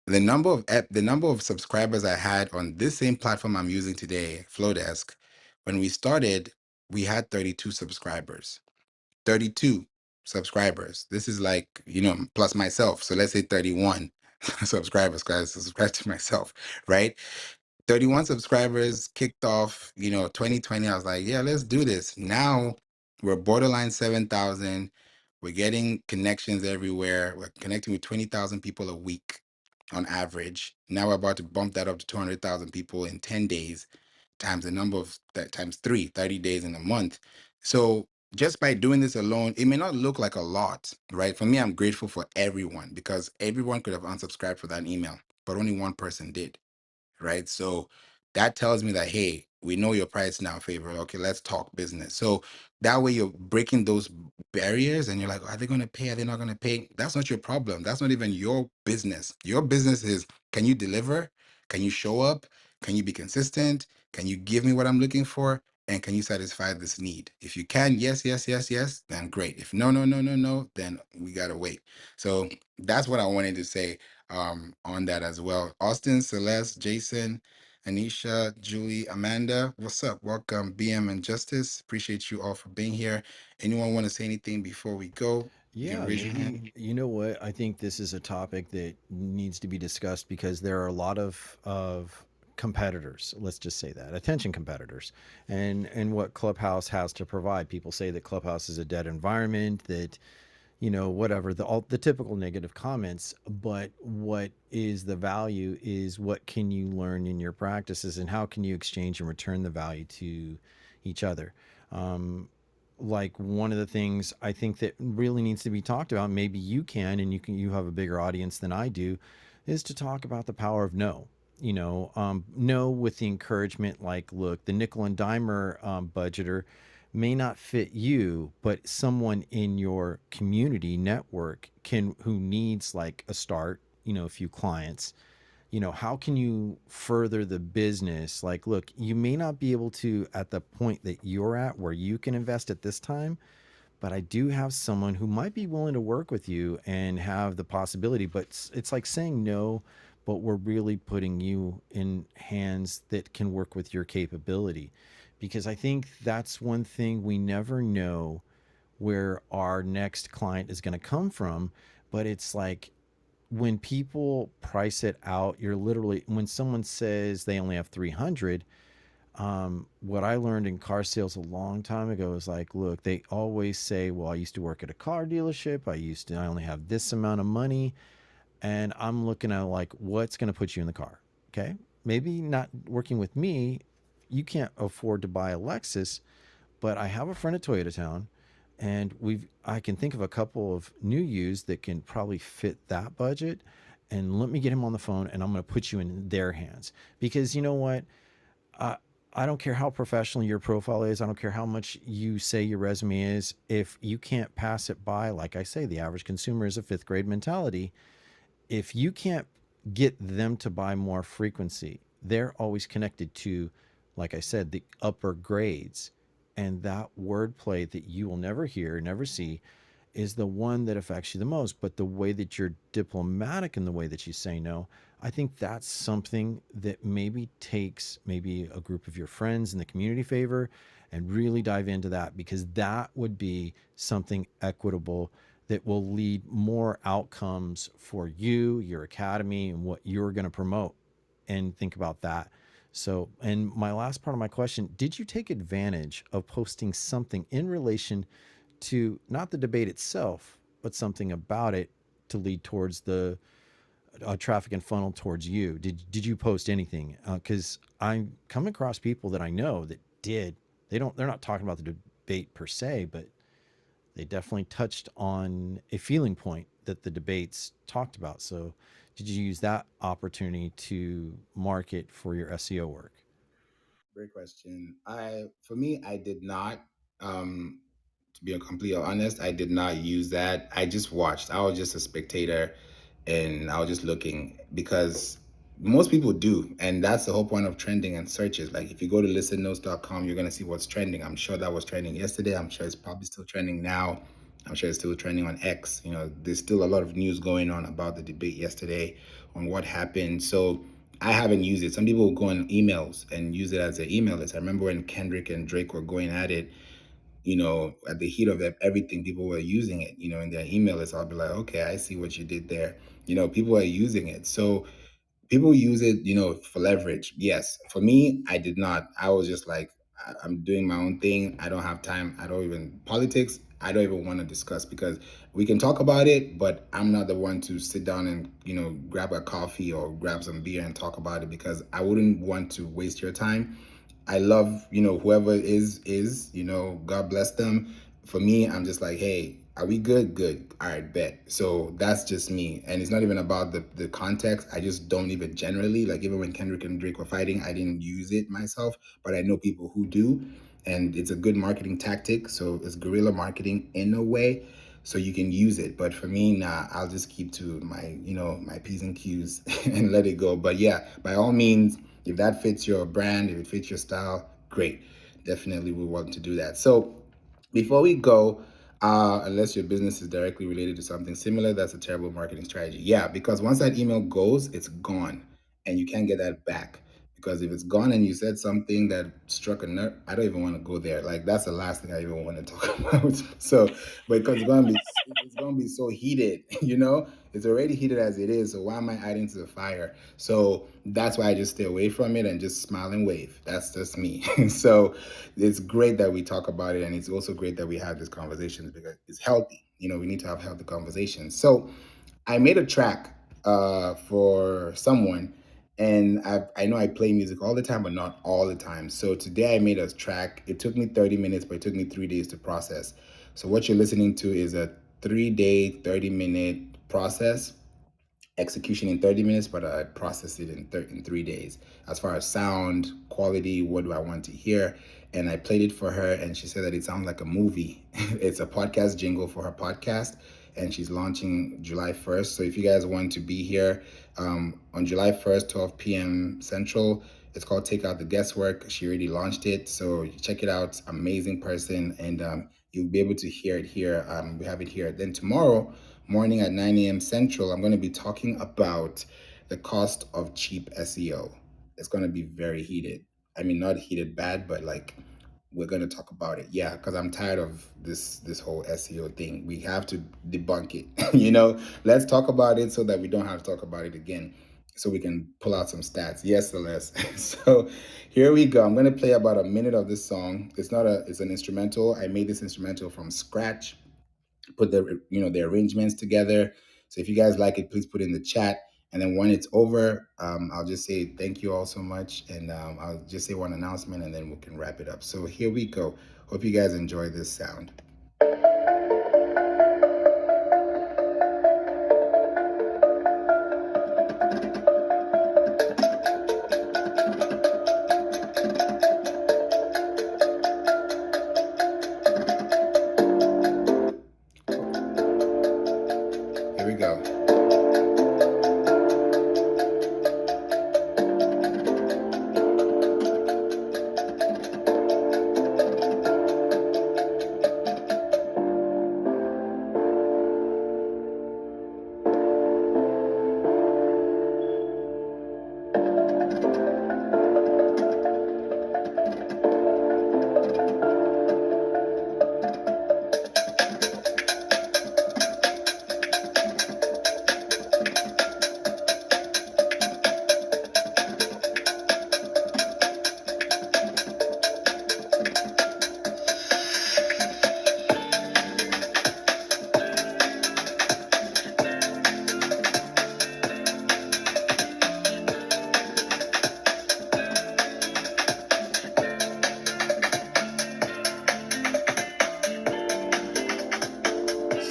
The number of subscribers I had on this same platform I'm using today, Flowdesk, when we started, we had 32 subscribers. 32 subscribers. This is like, plus myself. So let's say 31 subscribers, because I subscribe to myself, right? 31 subscribers, kicked off, 2020. I was like, yeah, let's do this. Now we're borderline 7,000. We're getting connections everywhere. We're connecting with 20,000 people a week on average. Now we're about to bump that up to 200,000 people in 10 days, times the number of that times 30 days in a month. So just by doing this alone, it may not look like a lot, right? For me, I'm grateful for everyone, because everyone could have unsubscribed for that email, but only one person did, right? So that tells me that, hey, we know your price now, Favor. Okay, let's talk business. So that way you're breaking those barriers, and you're like, are they going to pay? Are they not going to pay? That's not your problem. That's not even your business. Your business is, can you deliver? Can you show up? Can you be consistent? Can you give me what I'm looking for? And can you satisfy this need? If you can, yes, yes, yes, yes, then great. If no, no, no, no, no, then we gotta wait. So that's what I wanted to say on that as well. Austin, Celeste, Jason, Anisha, Julie, Amanda, what's up? Welcome, BM and Justice. Appreciate you all for being here. Anyone want to say anything before we go? You can Yeah, raise your maybe, hand. you know what? I think this is a topic that needs to be discussed because there are a lot of competitors, let's just say that, attention competitors, and what Clubhouse has to provide. People say that Clubhouse is a dead environment, that whatever, all the typical negative comments, but what is the value is what can you learn in your practices, and how can you exchange and return the value to each other. um, like, one of the things I think that really needs to be talked about, maybe you can, and you have a bigger audience than I do, is to talk about the power of no. No, with the encouragement, like, look, the nickel and dimer budgeter may not fit you, but someone in your community network can, who needs like a start, a few clients. How can you further the business? Like, look, you may not be able to at the point that you're at where you can invest at this time, but I do have someone who might be willing to work with you and have the possibility. But it's like saying no, but we're really putting you in hands that can work with your capability. Because I think that's one thing, we never know where our next client is going to come from. But it's like, when people price it out, you're literally, when someone says they only have 300, what I learned in car sales a long time ago is like, look, they always say, well, I used to work at a car dealership. I only have this amount of money. and I'm looking at like what's going to put you in the car. Okay. Maybe not working with me, you can't afford to buy a Lexus, but I have a friend at Toyota Town, and I can think of a couple of new used that can probably fit that budget. And let me get him on the phone, and I'm going to put you in their hands, because you know what? I I don't care how professional your profile is. I don't care how much you say your resume is. If you can't pass it by, like I say, the average consumer is a fifth grade mentality. If you can't get them to buy more frequency, they're always connected to, like I said, the upper grades. And that wordplay that you will never hear, never see, is the one that affects you the most. But the way that you're diplomatic in the way that you say no, I think that's something that maybe takes maybe a group of your friends in the community favor and really dive into that, because that would be something equitable that will lead more outcomes for you, your academy, and what you're going to promote. And think about that. So, and my last part of my question, did you take advantage of posting something in relation to not the debate itself, but something about it to lead towards the traffic and funnel towards you? Did you post anything? Because I'm coming across people that I know that did. They're not talking about the debate per se, but they definitely touched on a feeling point that the debates talked about. So, did you use that opportunity to market for your SEO work? Great question. For me, I did not. Um, to be completely honest, I did not use that. I just watched. I was just a spectator, and I was just looking because most people do, and that's the whole point of trending and searches. Like if you go to listennotes.com, you're gonna see what's trending. I'm sure that was trending yesterday. I'm sure it's probably still trending now. I'm sure it's still trending on X. You know, there's still a lot of news going on about the debate yesterday on what happened. So I haven't used it. Some people will go on emails and use it as their email list. I remember when Kendrick and Drake were going at it, you know, at the heat of everything, people were using it, you know, in their email list. I'll be like, okay, I see what you did there. You know, people are using it. So people use it, you know, for leverage. Yes. For me, I did not. I was just like, I'm doing my own thing. I don't have time. I don't even politics. I don't even want to discuss because we can talk about it, but I'm not the one to sit down and, you know, grab a coffee or grab some beer and talk about it because I wouldn't want to waste your time. I love, you know, whoever you know, God bless them. For me, I'm just like, hey, are we good? Good. All right, bet. So that's just me. And it's not even about the context. I just don't even generally, like even when Kendrick and Drake were fighting, I didn't use it myself, but I know people who do. And it's a good marketing tactic. So it's guerrilla marketing in a way. So you can use it. But for me, nah, I'll just keep to my, you know, my P's and Q's and let it go. But yeah, by all means, if that fits your brand, if it fits your style, great. Definitely we want to do that. So before we go, unless your business is directly related to something similar, that's a terrible marketing strategy. Yeah, because once that email goes, it's gone and you can't get that back. Because if it's gone and you said something that struck a nerve, I don't even want to go there. Like that's the last thing I even want to talk about. So, because it's gonna be so heated, you know, it's already heated as it is. So why am I adding to the fire? So that's why I just stay away from it and just smile and wave. That's just me. So it's great that we talk about it, and it's also great that we have these conversations because it's healthy. You know, we need to have healthy conversations. So I made a track for someone, and I know I play music all the time, but not all the time. So today I made a track. It took me 30 minutes, but it took me 3 days to process. So what you're listening to is a 3 day, 30-minute process execution in 30 minutes, but I processed it in 3 days. As far as sound quality, what do I want to hear? And I played it for her, and she said that it sounds like a movie. It's a podcast jingle for her podcast, and she's launching July 1st. So if you guys want to be here on July 1st, 12 p.m. Central, it's called Take Out the Guesswork. She already launched it, so check it out. Amazing person, and you'll be able to hear it here. We have it here. Then tomorrow morning at 9 a.m. Central, I'm going to be talking about the cost of cheap SEO. It's going to be very heated. I mean, not heated bad, but like we're going to talk about it. Yeah, because I'm tired of this whole SEO thing. We have to debunk it. You know, let's talk about it so that we don't have to talk about it again. So we can pull out some stats. Yes, Celeste. So here we go. I'm going to play about a minute of this song. It's an instrumental. I made this instrumental from scratch, put the arrangements together. So if you guys like it, please put it in the chat. And then when it's over, I'll just say thank you all so much. And I'll just say one announcement and then we can wrap it up. So here we go. Hope you guys enjoy this sound. Here we go.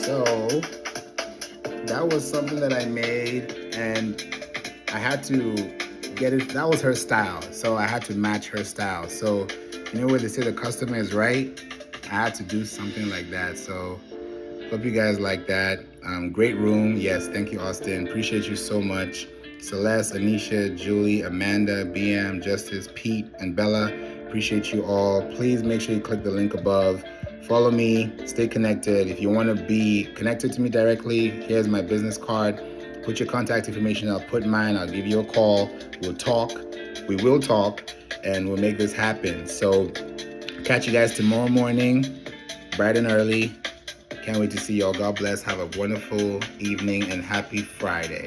So that was something that I made, and I had to get it. That was her style, so I had to match her style. So you know where they say the customer is right? I had to do something like that. So hope you guys like that. Great room. Yes, thank you, Austin. Appreciate you so much. Celeste, Anisha, Julie, Amanda, BM, Justice, Pete, and Bella. Appreciate you all. Please make sure you click the link above. Follow me. Stay connected. If you want to be connected to me directly, here's my business card. Put your contact information. I'll put mine. I'll give you a call. We'll talk. We will talk, and we'll make this happen. So catch you guys tomorrow morning, bright and early. Can't wait to see y'all. God bless. Have a wonderful evening and happy Friday.